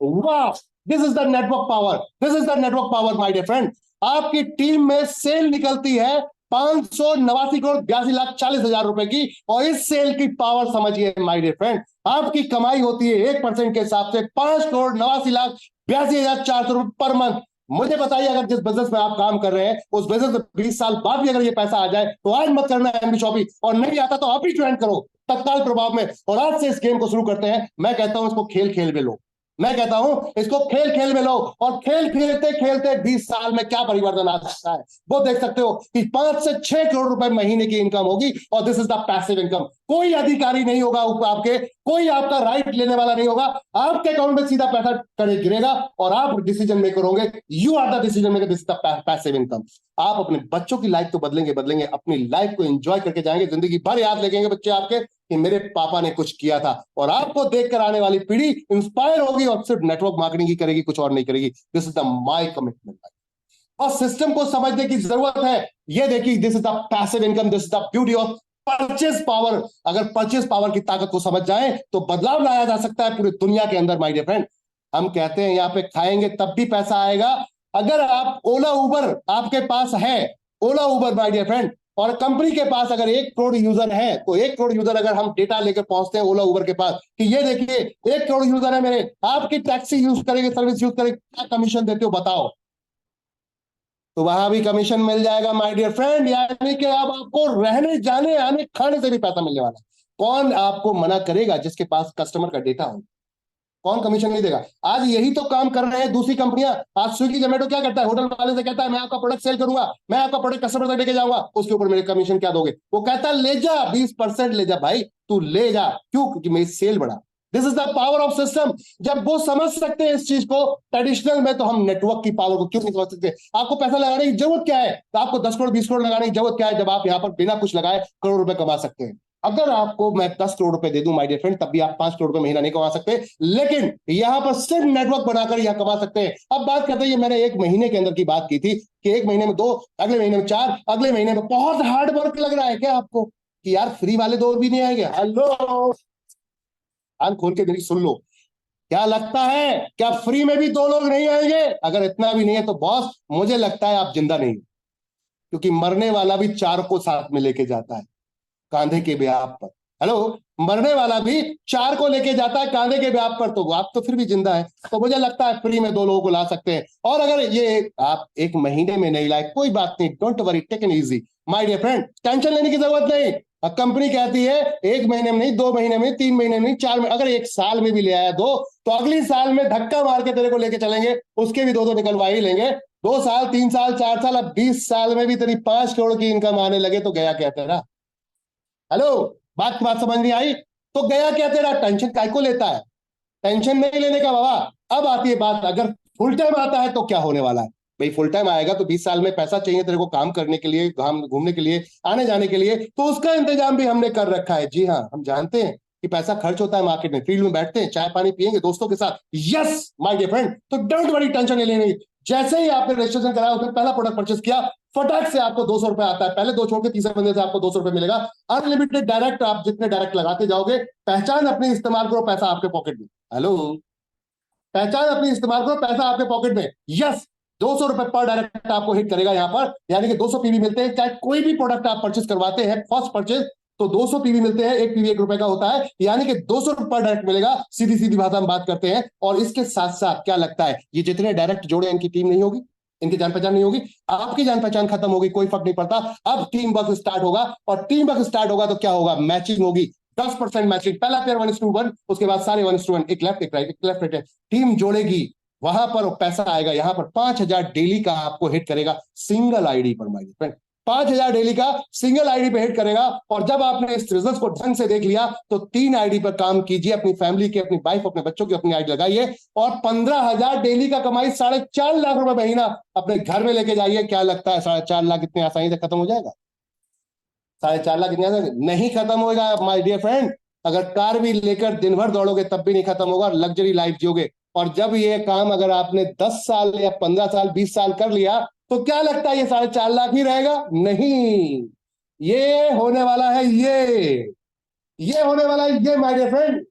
A: वाह, this is the network power, this is the network power my dear friend. आपकी टीम में सेल निकलती है 589,82,40,000 रुपए की, और इस सेल की पावर समझिए माय डियर फ्रेंड, आपकी कमाई होती है 1% के हिसाब से 5,89,82,400 रुपए पर मंथ। मुझे बताइए, अगर जिस बिजनेस में आप काम कर रहे हैं उस बिजनेस में 20 साल बाद भी अगर ये पैसा आ जाए तो आज मत करना एमबी शॉपी, और नहीं आता तो आप ही ज्वाइन करो तत्काल प्रभाव में, और आज से इस गेम को शुरू करते हैं। मैं कहता हूं इसको खेल खेल में लो, मैं कहता हूं इसको खेल खेल में लो, और खेल खेलते खेलते 20 साल में क्या परिवर्तन आ सकता है वो देख सकते हो कि 5 से 6 करोड़ रुपए महीने की इनकम होगी। और this is the passive income. कोई अधिकारी नहीं होगा ऊपर आपके, कोई आपका राइट लेने वाला नहीं होगा, आपके अकाउंट में सीधा पैसा गिरेगा और आप डिसीजन मेकर होंगे। You are the decision maker, this is the passive income. आप अपने बच्चों की लाइफ तो बदलेंगे बदलेंगे, अपनी लाइफ को एंजॉय करके जाएंगे, जिंदगी भर याद रखेंगे बच्चे आपके कि मेरे पापा ने कुछ किया था। और आपको देखकर आने वाली पीढ़ी इंस्पायर होगी और सिर्फ नेटवर्क मार्केटिंग ही करेगी, कुछ और नहीं करेगी। This is the my commitment. और सिस्टम को समझने की जरूरत है। ये देखिए, this is the passive income, this is the beauty of purchase power. अगर परचेस पावर की ताकत को समझ जाए तो बदलाव लाया जा सकता है पूरी दुनिया के अंदर माय डियर फ्रेंड। हम कहते हैं यहाँ पे खाएंगे तब भी पैसा आएगा। अगर आप ओला उबर आपके पास है, ओला उबर माय डियर फ्रेंड, और कंपनी के पास अगर 1 करोड़ यूजर है, तो 1 करोड़ यूजर अगर हम डेटा लेकर पहुंचते हैं ओला उबर के पास कि ये देखिए 1 करोड़ यूजर है मेरे, आपकी टैक्सी यूज करेंगे, सर्विस यूज करेंगे, क्या कमीशन देते हो बताओ? तो वहां भी कमीशन मिल जाएगा माय डियर फ्रेंड। यानी कि अब आपको रहने जाने आने खाने से भी पैसा मिलने वाला है। कौन आपको मना करेगा जिसके पास कस्टमर का डेटा हो? कौन कमीशन नहीं देगा? आज यही तो काम कर रहे हैं दूसरी कंपनियां। आज स्विगी जोमेटो क्या करता है, होटल वाले से कहता है मैं आपका प्रोडक्ट सेल करूंगा, मैं आपका प्रोडक्ट कस्टमर तक लेके जाऊंगा, उसके ऊपर मेरे कमीशन क्या दोगे? वो कहता है ले जा 20% ले जा भाई, तू ले जा। क्यों? क्योंकि मेरी सेल बढ़ा। This is the power of system. जब वो समझ सकते हैं इस चीज को ट्रेडिशनल में, तो हम नेटवर्क की पावर को क्यों नहीं समझ सकते? आपको पैसा लगाने की जरूरत क्या है? तो आपको 10 करोड़ 20 करोड़ लगाने की जरूरत क्या है जब आप यहाँ पर बिना कुछ लगाए करोड़ रुपए कमा सकते हैं? अगर आपको मैं 10 करोड़ रुपए दे दूं माय डियर फ्रेंड, तब भी आप 5 करोड़ रुपए महीना नहीं कमा सकते, लेकिन यहां पर सिर्फ नेटवर्क बनाकर यहां कमा सकते हैं। अब बात करते हैं, मैंने 1 महीने के अंदर की बात की थी कि 1 महीने में 2, अगले महीने में 4, अगले महीने में बहुत हार्ड वर्क लग रहा है क्या आपको कि यार फ्री वाले 2 भी नहीं आएंगे? हेलो, कान खोल के मेरी सुन लो, क्या लगता है क्या फ्री में भी 2 लोग नहीं आएंगे? अगर इतना भी नहीं है तो बॉस मुझे लगता है आप जिंदा नहीं, क्योंकि मरने वाला भी 4 को साथ में लेके जाता है कांधे के ब्याह पर। हेलो, मरने वाला भी 4 को लेके जाता है कांधे के ब्याह पर, तो आप तो फिर भी जिंदा है। तो मुझे लगता है फ्री में 2 लोगों को ला सकते हैं। और अगर ये आप 1 महीने में नहीं लाए, कोई बात नहीं, don't worry, take it easy my dear friend, tension लेने की जरूरत नहीं। कंपनी कहती है 1 महीने में नहीं, 2 महीने में, 3 महीने में नहीं, 4 में, अगर 1 साल में भी ले आया 2, तो अगली साल में धक्का मार के तेरे को लेके चलेंगे, उसके भी 2 निकलवा ही लेंगे। 2 साल, 3 साल, 4 साल, अब 20 साल में भी तेरी 5 करोड़ की इनकम आने लगे तो गया क्या तेरा? हेलो, बात समझ नहीं आई? तो गया क्या तेरा? टेंशन काय को लेता है? टेंशन नहीं लेने का बाबा। अब आती है बात, अगर फुल टाइम आता है तो क्या होने वाला है? भाई फुल टाइम आएगा तो 20 साल में पैसा चाहिए तेरे को काम करने के लिए, घूमने के लिए, आने जाने के लिए, तो उसका इंतजाम भी हमने कर रखा है। जी हाँ, हम जानते हैं कि पैसा खर्च होता है मार्केट में, फील्ड में बैठते हैं, चाय पानी पियेंगे दोस्तों के साथ। यस माय डियर फ्रेंड, तो डोंट वरी, टेंशन नहीं लेनी। जैसे ही आपने रजिस्ट्रेशन कराया, उसमें पहला प्रोडक्ट परचेस किया, फटाक से आपको 200 रुपए आता है, पहले दो छोड़ के तीसरे बंदे से आपको 200 रुपए मिलेगा। अनलिमिटेड डायरेक्ट, आप जितने डायरेक्ट लगाते जाओगे, पहचान अपनी इस्तेमाल करो, पैसा आपके पॉकेट में। हेलो, पहचान अपनी इस्तेमाल करो, पैसा आपके पॉकेट में। यस, 200 रुपए पर डायरेक्ट आपको हिट करेगा यहां पर, यानी कि 200 पीवी मिलते हैं। चाहे कोई भी प्रोडक्ट आप परचेज करवाते हैं, फर्स्ट परचेज तो 200 पीवी मिलते हैं, एक पीवी 1 रुपए का होता है, यानी कि 200 रुपए पर डायरेक्ट मिलेगा। सीधी सीधी भाषा में बात करते हैं। और इसके साथ साथ क्या लगता है, ये जितने डायरेक्ट जोड़े इनकी टीम नहीं होगी, इनकी जान पहचान नहीं होगी, आपकी जान पहचान खत्म होगी, कोई फर्क नहीं पड़ता। अब टीम वर्क स्टार्ट होगा, और टीम वर्क स्टार्ट होगा तो क्या होगा, मैचिंग होगी। 10% मैचिंग, पहला पेयर 1:1, उसके बाद सारे 1:1, एक लेफ्ट एक राइट, एक लेफ्ट राइट, टीम जोड़ेगी, वहां पर पैसा आएगा। यहां पर 5,000 डेली का आपको हिट करेगा सिंगल आईडी पर, माय फ्रेंड। 5,000 डेली का सिंगल आईडी पे हिट करेगा। और जब आपने इस रिजल्ट को ढंग से देख लिया तो 3 आईडी पर काम कीजिए, अपनी फैमिली के, अपनी वाइफ, अपने बच्चों की अपनी आईडी लगाइए, और 15,000 डेली का कमाई, 4.5 लाख रुपए महीना अपने घर में लेके जाइए। क्या लगता है 4.5 लाख इतनी आसानी से खत्म हो जाएगा? 4.5 लाख इतनी आसानी नहीं खत्म होगा माय डियर फ्रेंड। अगर कार भी लेकर दिन भर दौड़ोगे तब भी नहीं खत्म होगा, लग्जरी लाइफ जियोगे। और जब ये काम अगर आपने 10 साल या 15 साल 20 साल कर लिया, तो क्या लगता है ये 4.5 लाख ही रहेगा? नहीं, ये होने वाला है, ये होने वाला है, ये my dear friend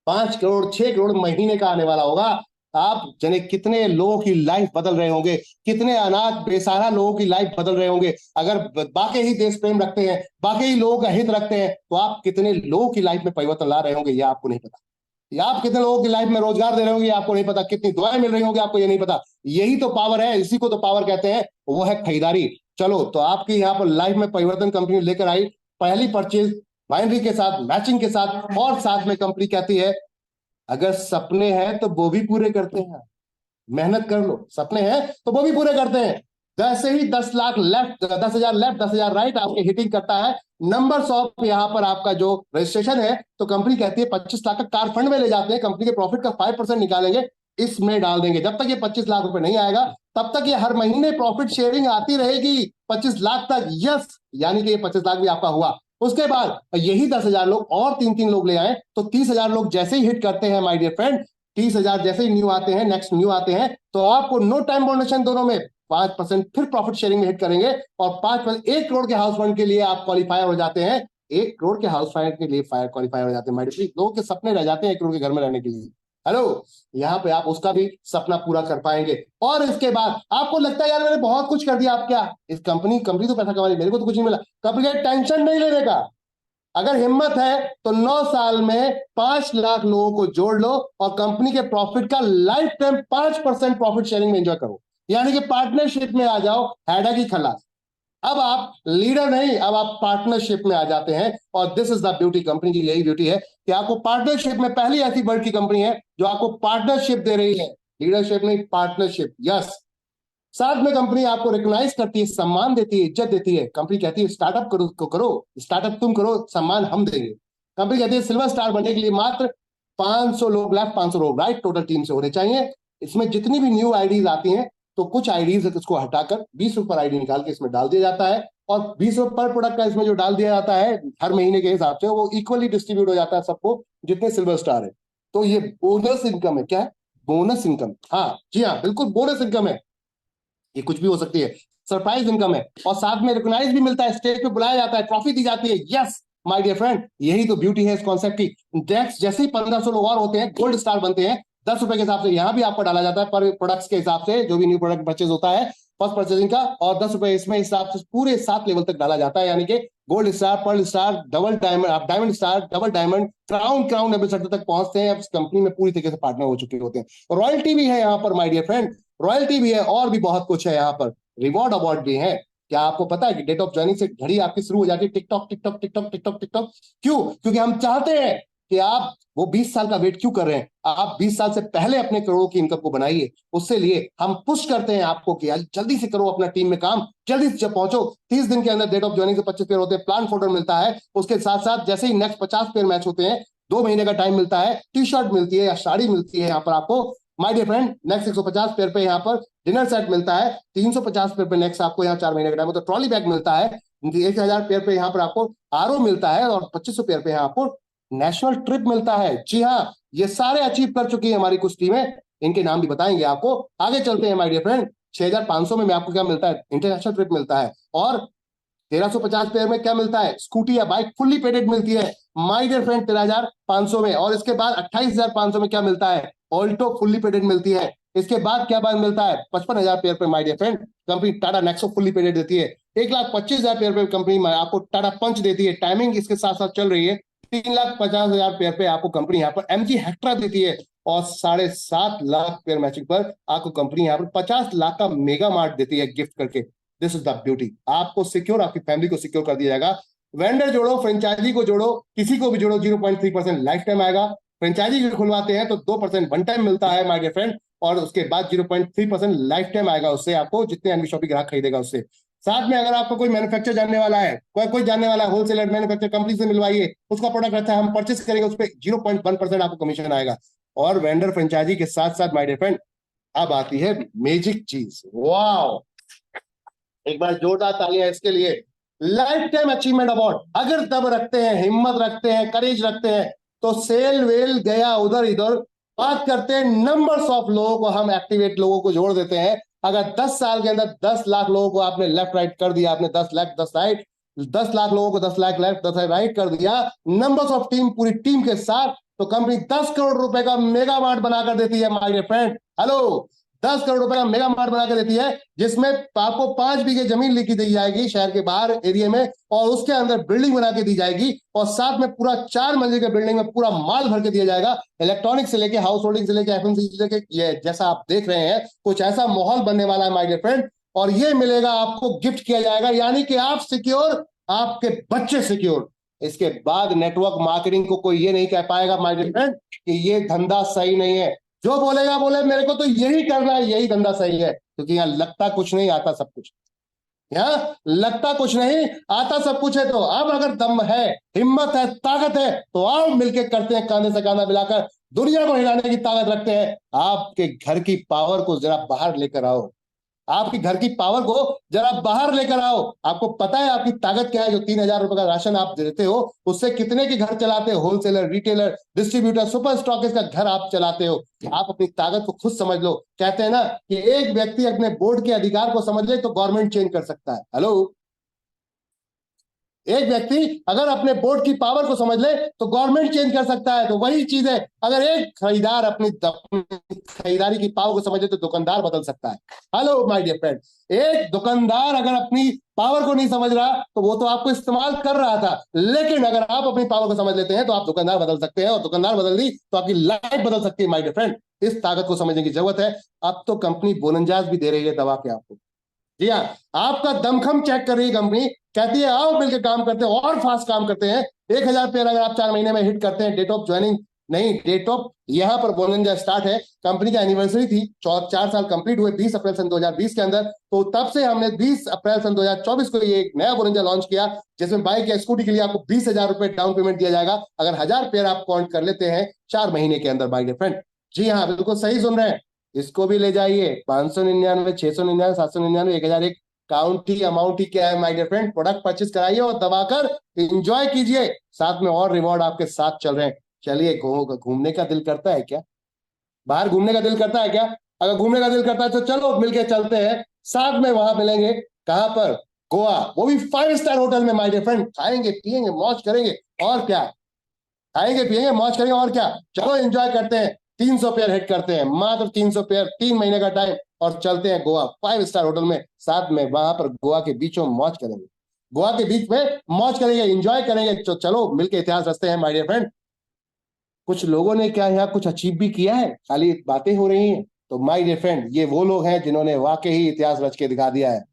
A: 5 crore 6 crore महीने का आने वाला होगा। आप जने कितने लोगों की लाइफ बदल रहे होंगे, कितने अनाथ बेसहारा लोगों की लाइफ बदल रहे होंगे। अगर बाकी ही देश प्रेम रखते हैं, बाकी ही लोगों का हित रखते हैं, तो आप कितने लोगों की लाइफ में परिवर्तन ला रहे होंगे, ये आपको नहीं पता। या आप कितने लोगों की लाइफ में रोजगार दे रहे होंगे, आपको नहीं पता। कितनी दुआएं मिल रही होंगी, आपको ये नहीं पता। यही तो पावर है, इसी को तो पावर कहते हैं, वो है खरीदारी। चलो, तो आपकी यहाँ पर लाइफ में परिवर्तन कंपनी लेकर आई। पहली परचेज बाइनरी के साथ, मैचिंग के साथ, और साथ में कंपनी कहती है अगर सपने हैं तो वो भी पूरे करते हैं, मेहनत कर लो। सपने हैं तो वो भी पूरे करते हैं। जैसे ही 10 लाख लेफ्ट, 10,000 लेफ्ट, 10,000 राइट आपके हिटिंग करता है, नंबर ऑफ यहां पर आपका जो रजिस्ट्रेशन है, तो कंपनी कहती है 25 लाख का कार फंड में ले जाते हैं, कंपनी के प्रॉफिट का 5% निकालेंगे, इसमें डाल देंगे। जब तक ये 25 लाख रुपए नहीं आएगा, तब तक ये हर महीने प्रॉफिट शेयरिंग आती रहेगी 25 लाख तक। यस, यानी कि ये 25 लाख भी आपका हुआ। उसके बाद यही 10,000 लोग और 3-3 लोग ले आए, तो 30,000 लोग जैसे ही हिट करते हैं माय डियर फ्रेंड, 30,000 जैसे ही न्यू आते हैं, नेक्स्ट न्यू आते हैं, तो आपको नो टाइम बोनस दोनों में 5% फिर प्रॉफिट शेयरिंग में हिट करेंगे। और 5% 1 करोड़ के हाउस फंड के लिए आप क्वालिफायर हो जाते हैं। 1 करोड़ के हाउस फंड के लिए क्वालिफायर हो जाते हैं माय डियर। लोगों के सपने रह जाते हैं 1 करोड़ के घर में रहने के लिए। हेलो, यहाँ पे आप उसका भी सपना पूरा कर पाएंगे। और इसके बाद आपको लगता है यार मैंने बहुत कुछ कर दिया, आप क्या, इस कंपनी तो पैसा कमा रही, मेरे को तो कुछ नहीं मिला। कंपनी का टेंशन नहीं लेने का। अगर हिम्मत है तो 9 साल में 5 लाख लोगों को जोड़ लो, और कंपनी के प्रॉफिट का लाइफ टाइम 5% प्रॉफिट शेयरिंग में एंजॉय करो, यानी कि पार्टनरशिप में आ जाओ। हैडा की खलास। अब आप लीडर नहीं, अब आप पार्टनरशिप में आ जाते हैं। और this is the beauty, company की यही ब्यूटी है कि आपको पार्टनरशिप में, पहली ऐसी वर्ल्ड की कंपनी है जो आपको पार्टनरशिप दे रही है, लीडरशिप नहीं, पार्टनरशिप। यस, साथ में कंपनी आपको रिकॉग्नाइज करती है, सम्मान देती है, इज्जत देती है। कंपनी कहती है स्टार्टअप करो, स्टार्टअप तुम करो, सम्मान हम देंगे। कंपनी कहती है सिल्वर स्टार बनने के लिए मात्र 500 लोग लेफ्ट, 500 लोग राइट टोटल टीम से होने चाहिए। इसमें जितनी भी न्यू आईडीज आती हैं, तो कुछ आईडीज इसको हटाकर 20 रुपए आईडी निकाल के इसमें डाल दिया जाता है, और 20 रुपए पर प्रोडक्ट का इसमें जो डाल दिया जाता है हर महीने के हिसाब से, वो इक्वली डिस्ट्रीब्यूट हो जाता है सबको, जितने सिल्वर स्टार है। तो ये बोनस इनकम है। क्या है? Bonus income. हाँ जी हाँ, बिल्कुल बोनस इनकम है। ये कुछ भी हो सकती है, सरप्राइज इनकम है, और साथ में रिकॉग्नाइज भी मिलता है, स्टेज पे बुलाया जाता है, ट्रॉफी दी जाती है। यस माय डियर फ्रेंड, यही तो ब्यूटी है इस कॉन्सेप्ट की। नेक्स्ट जैसे ही 1500 लोग और होते हैं, गोल्ड स्टार बनते हैं, 10 रुपए के हिसाब से यहां भी आपको डाला जाता है, पर प्रोडक्ट्स के हिसाब से, जो भी न्यू प्रोडक्ट परचेज होता है फर्स्ट परचेजिंग का, और 10 रुपए इसमें हिसाब से पूरे 7 लेवल तक डाला जाता है, यानी कि gold star, pearl star, double diamond, diamond star, double diamond, crown ambassador तक पहुंचते हैं। अब इस कंपनी में पूरी तरीके से पार्टनर हो चुके होते हैं। रॉयल्टी भी है यहाँ पर माय डियर फ्रेंड, रॉयल्टी भी है, और भी बहुत कुछ है यहाँ पर। रिवॉर्ड अवार्ड भी है। क्या आपको पता है कि डेट ऑफ ज्वाइनिंग से घड़ी आपकी शुरू हो जाती है TikTok TikTok TikTok TikTok TikTok? क्यों? क्योंकि हम चाहते हैं कि आप वो 20 साल का वेट क्यों कर रहे हैं, आप 20 साल से पहले अपने करोड़ों की इनकम को बनाइए। उससे लिए हम पुश करते हैं आपको कि जल्दी से करो अपना टीम में काम, जल्दी से पहुंचो। 30 दिन के अंदर डेट ऑफ ज्वाइनिंग से 25 पेयर होते हैं, प्लान फोल्डर मिलता है। उसके साथ साथ जैसे ही नेक्स्ट 50 पेयर मैच होते हैं, 2 महीने का टाइम मिलता है, टी शर्ट मिलती है या साड़ी मिलती है यहाँ पर आपको my dear friend. Next 150 pair पे यहाँ पर डिनर सेट मिलता है, 350 पेयर पे नेक्स्ट आपको यहाँ 4 महीने का टाइम होता है, ट्रॉली बैग मिलता है, 1,000 पेयर पे यहाँ पर आपको आरओ मिलता है, और 2500 पेयर पे यहाँ आपको नेशनल ट्रिप मिलता है। जी हाँ, ये सारे अचीव कर चुकी है हमारी कुछ टीमें, इनके नाम भी बताएंगे आपको। आगे चलते हैं माय डियर फ्रेंड। 6500 में आपको क्या मिलता है, इंटरनेशनल ट्रिप मिलता है। और 1350 पेयर में क्या मिलता है, स्कूटी या बाइक फुल्ली पेडेड मिलती है माय डियर फ्रेंड 13500 में। और इसके बाद 28500 में क्या मिलता है, ऑल्टो फुल्ली पेडेड मिलती है। इसके बाद क्या बात मिलता है, 55,000 पेयर पे my dear friend company Tata Nexon fully paid देती है। 1,25,000 पेयर पे कंपनी आपको टाटा पंच देती है, टाइमिंग इसके साथ साथ चल रही है। 3,50,000 पेयर पे आपको कंपनी यहाँ पर एमजी हेक्ट्रा देती है। और 7.5 लाख पेयर मैचिंग पर आपको कंपनी यहाँ पर 50 लाख का मेगा मार्ट देती है गिफ्ट करके। दिस इज द ब्यूटी, आपको सिक्योर, आपकी फैमिली को सिक्योर कर दिया जाएगा। वेंडर जोड़ो, फ्रेंचाइजी को जोड़ो, किसी को भी जोड़ो, 0.3% लाइफ टाइम आएगा। फ्रेंचाइजी खुलवाते हैं तो 2% वन टाइम मिलता है माय डियर फ्रेंड, और उसके बाद 0.3% लाइफ टाइम आएगा उससे, आपको जितने एनवी शॉपिंग ग्राहक खरीदेगा उससे। साथ में अगर आपको कोई मैन्युफैक्चर जानने वाला है, कोई जानने वाला है होलसेलर मैन्युफैक्चर कंपनी से मिलवाइए, उसका प्रोडक्ट रहता है, हम परचेस करेंगे, उस पर 0.1% आपको कमीशन आएगा। और वेंडर फ्रेंचाइजी के साथ साथ माय डियर फ्रेंड अब आती है मैजिक चीज, वाओ, एक बार जोरदार तालियां इसके लिए। लाइफ टाइम अचीवमेंट अवार्ड, अगर दम रखते हैं, हिम्मत रखते हैं, करेज रखते हैं, तो सेल वेल गया उधर इधर, बात करते हैं नंबर्स ऑफ लोगों को, हम एक्टिवेट लोगों को जोड़ देते हैं। अगर 10 साल के अंदर 10 लाख लोगों को आपने लेफ्ट राइट कर दिया, आपने 10 लाख 10 राइट, 10 लाख लोगों को 10 लाख लेफ्ट 10 राइट कर दिया, नंबर्स ऑफ टीम, पूरी टीम के साथ, तो कंपनी 10 करोड़ रुपए का मेगा मार्ट बनाकर देती है my dear friend. Hello, 10 crore रुपए का मेगा मार्ट बना के देती है, जिसमें आपको 5 बीघे जमीन लिखी दी जाएगी शहर के बाहर एरिया में, और उसके अंदर बिल्डिंग बना के दी जाएगी, और साथ में पूरा 4 मंजिल के बिल्डिंग में पूरा माल भर के दिया जाएगा, इलेक्ट्रॉनिक से लेके, हाउस होल्डिंग से लेके, एफएमसीजी से लेके, ये जैसा आप देख रहे हैं कुछ ऐसा माहौल बनने वाला है माय डियर फ्रेंड। और ये मिलेगा आपको, गिफ्ट किया जाएगा, यानी कि आप सिक्योर, आपके बच्चे सिक्योर। इसके बाद नेटवर्क मार्केटिंग को कोई ये नहीं कह पाएगा माय डियर फ्रेंड कि ये धंधा सही नहीं है। जो बोलेगा बोले मेरे को तो यही करना है, यही धंधा सही है, क्योंकि यहाँ लगता कुछ नहीं, आता सब कुछ। यहाँ लगता कुछ नहीं, आता सब कुछ है। तो अब अगर दम है, हिम्मत है, ताकत है, तो आओ मिलके करते हैं, कांधे से कांधा मिलाकर दुनिया को हिलाने की ताकत रखते हैं। आपके घर की पावर को जरा बाहर लेकर आओ, आपकी घर की पावर को जरा बाहर लेकर आओ। आपको पता है आपकी ताकत क्या है? जो 3,000 रुपए का राशन आप देते हो, उससे कितने के घर चलाते हो? Wholesaler, retailer, distributor, super stockist का घर आप चलाते हो। आप अपनी ताकत को खुद समझ लो। कहते हैं ना कि एक व्यक्ति अपने बोर्ड के अधिकार को समझ ले तो गवर्नमेंट चेंज कर सकता है। हेलो, एक व्यक्ति अगर अपने बोर्ड की पावर को समझ ले तो गवर्नमेंट चेंज कर सकता है। तो वही चीज है, अगर एक खरीदार अपनी खरीदारी की पावर को समझ ले तो दुकानदार बदल सकता है। हेलो माय डियर फ्रेंड, एक दुकानदार अगर अपनी पावर को नहीं समझ रहा तो वो तो आपको इस्तेमाल कर रहा था, लेकिन अगर आप अपनी पावर को समझ लेते हैं तो आप दुकानदार बदल सकते हैं, और दुकानदार बदल दी तो आपकी लाइफ बदल सकती है माय डियर फ्रेंड। इस ताकत को समझने की जरूरत है। अब तो कंपनी बोनंजास भी दे रही है दबा के आपको। जी हाँ, आपका दमखम चेक कर रही है कंपनी, कहती है आओ मिलकर काम करते हैं और फास्ट काम करते हैं। 1,000 पेयर अगर आप 4 महीने में हिट करते हैं, डेट ऑफ ज्वाइनिंग नहीं, डेट ऑफ यहाँ पर बोनंजा स्टार्ट है। कंपनी की एनिवर्सरी थी, 4 साल कंप्लीट हुए 20 अप्रैल सन 2020 के अंदर। तो तब से हमने 20 अप्रैल सन 2024 को ये एक नया बोनंजा लॉन्च किया, जिसमें बाइक या स्कूटी के लिए आपको 20,000 रुपए डाउन पेमेंट दिया जाएगा अगर 1,000 पेयर आप काउंट कर लेते हैं 4 महीने के अंदर बाय डियर फ्रेंड। जी हाँ, बिल्कुल सही सुन रहे हैं। इसको भी ले जाइए, 599, 699, 799, 1,001, काउंट ही अमाउंट ही क्या है my dear friend. Product purchase कराइए और दबाकर एंजॉय कीजिए, साथ में और रिवॉर्ड आपके साथ चल रहे हैं। चलिए, घूमने का दिल करता है क्या? बाहर घूमने का दिल करता है क्या? अगर घूमने का दिल करता है तो चलो मिलके चलते हैं, साथ में वहां मिलेंगे। कहां पर? गोवा, वो भी 5 स्टार होटल में माय डियर फ्रेंड। खाएंगे पिएंगे मौज करेंगे, और क्या, खाएंगे पिएंगे मौज करेंगे, और क्या। चलो एंजॉय करते हैं, 300 पेयर हिट करते हैं, मात्र 300 पेयर, 3 महीने का टाइम, और चलते हैं गोवा 5 स्टार होटल में। साथ में वहां पर गोवा के बीचों मौज करेंगे, गोवा के बीच में मौज करेंगे, एंजॉय करेंगे। तो चलो मिलके इतिहास रचते हैं माय डियर फ्रेंड। कुछ लोगों ने क्या यहाँ कुछ अचीव भी किया है, खाली बातें हो रही हैं? तो माय डियर फ्रेंड, ये वो लोग हैं जिन्होंने वाकई इतिहास रच के दिखा दिया है।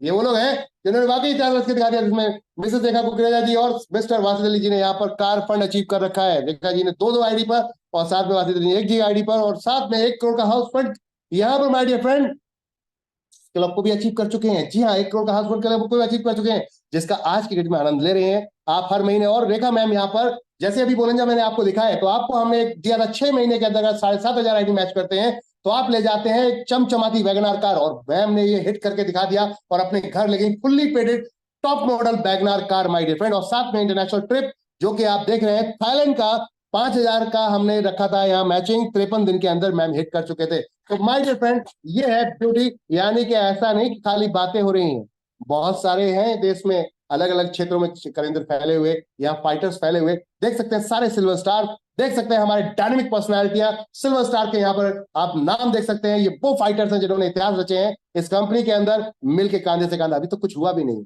A: ये वो लोग हैं जिन्होंने वाकई इतिहास रच के दिखा दिया, जिसमें मिसेस रेखा कुकरेजा जी और मिस्टर वासिद अली जी ने यहाँ पर कार फंड अचीव कर रखा है। रेखा जी ने 2-2 आईडी पर, और साथ में वासिद अली ने 1 जी आईडी पर, और साथ में 1 करोड़ का हाउस फंड यहाँ पर माय डियर फ्रेंड क्लब को भी अचीव कर चुके हैं। जी हाँ, 1 करोड़ का हाउस फंड क्लब को भी अचीव कर चुके हैं, जिसका आज की डेट में आनंद ले रहे हैं आप हर महीने। और रेखा मैम यहाँ पर, जैसे अभी बोलेंगे मैंने आपको दिखाया है, तो आपको हमने दिया था 6 महीने के अंदर 7,500 आईडी मैच करते हैं तो आप ले जाते हैं एक चमचमाती वैगनार कार, और मैम ने ये हिट करके दिखा दिया और अपने घर ले गई fully paid top model WagonR car my dear friend, और साथ में इंटरनेशनल ट्रिप जो कि आप देख रहे हैं थाईलैंड का 5,000 का हमने रखा था यहाँ मैचिंग, 53 दिन के अंदर मैम हिट कर चुके थे। तो माय डियर फ्रेंड, ये है ब्यूटी। यानी कि ऐसा नहीं कि खाली बातें हो रही हैं, बहुत सारे हैं देश में, अलग अलग क्षेत्रों में करिंदर फैले हुए, यहाँ फाइटर्स फैले हुए, देख सकते हैं सारे सिल्वर स्टार, देख सकते हैं हमारे डायनेमिक पर्सनैलिटियां सिल्वर स्टार के। यहाँ पर आप नाम देख सकते हैं, ये वो फाइटर्स हैं जिन्होंने इतिहास रचे हैं इस कंपनी के अंदर, मिलके कांधे से कांधा। अभी तो कुछ हुआ भी नहीं,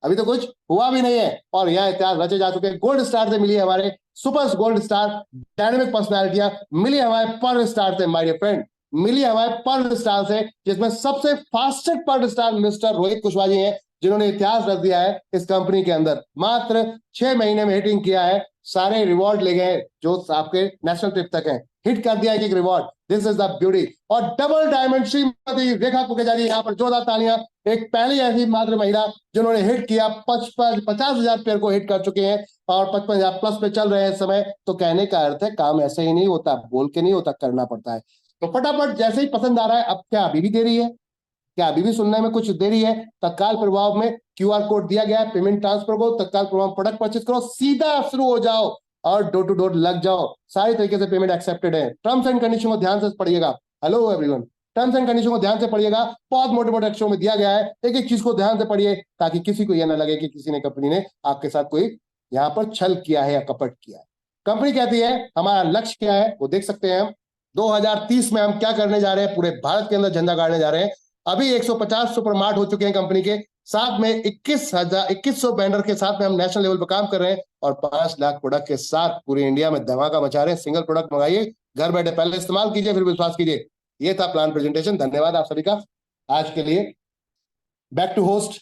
A: अभी तो कुछ हुआ भी नहीं है, और यहाँ इतिहास रचे जा चुके हैं। गोल्ड स्टार से मिली हमारे सुपर गोल्ड स्टार डायनेमिक पर्सनैलिटियां, मिली हमारे पर्ल स्टार से माय डियर फ्रेंड, मिली हमारे पर्ल स्टार से, जिसमें सबसे fastest pearl star mister Rohit Kushwaha ji हैं, जिन्होंने इतिहास रच दिया है इस कंपनी के अंदर। मात्र 6 महीने में हिटिंग किया है, सारे रिवॉर्ड ले गए जो आपके नेशनल ट्रिप तक है, हिट कर दिया एक reward. This is the beauty. और डबल डायमंड श्रीमती रेखा कुकरेजा जी, यहाँ पर जोरदार तालियां। एक पहली ऐसी मात्र महिला जिन्होंने हिट किया, 50,000 पेयर को हिट कर चुके हैं और 55,000 प्लस पे चल रहे हैं इस समय। तो कहने का अर्थ है काम ऐसे ही नहीं होता, बोल के नहीं होता, करना पड़ता है। तो फटाफट जैसे ही पसंद आ रहा है, अब क्या अभी भी देरी है? क्या अभी भी सुनने में कुछ देरी है? तत्काल प्रभाव में क्यूआर कोड दिया गया है, पेमेंट ट्रांसफर को तत्काल प्रभाव प्रोडक्ट परचेज करो, सीधा शुरू हो जाओ और डोर टू डोर लग जाओ। सारी तरीके से पेमेंट एक्सेप्टेड है। टर्म्स एंड कंडीशन को ध्यान से पढ़िएगा। Hello everyone, terms and condition को ध्यान से पढ़िएगा। बहुत मोटे मोटे अक्षरों में दिया गया है, एक एक चीज को ध्यान से पढ़िए, ताकि किसी को यह ना लगे कि किसी ने कंपनी ने आपके साथ कोई यहाँ पर छल किया है या कपट किया है। कंपनी कहती है हमारा लक्ष्य क्या है, वो देख सकते हैं हम। 2030 में हम क्या करने जा रहे हैं, पूरे भारत के अंदर झंडा गाड़ने जा रहे हैं। अभी 150 सुपर मार्ट हो चुके हैं कंपनी के, साथ में 2100 बैनर के साथ में हम नेशनल लेवल पर काम कर रहे हैं, और 5 लाख प्रोडक्ट के साथ पूरी इंडिया में धमाका मचा रहे हैं। सिंगल प्रोडक्ट मंगाइए, घर बैठे, पहले इस्तेमाल कीजिए फिर विश्वास कीजिए। ये था प्लान प्रेजेंटेशन। धन्यवाद आप सभी का आज के लिए। Back to host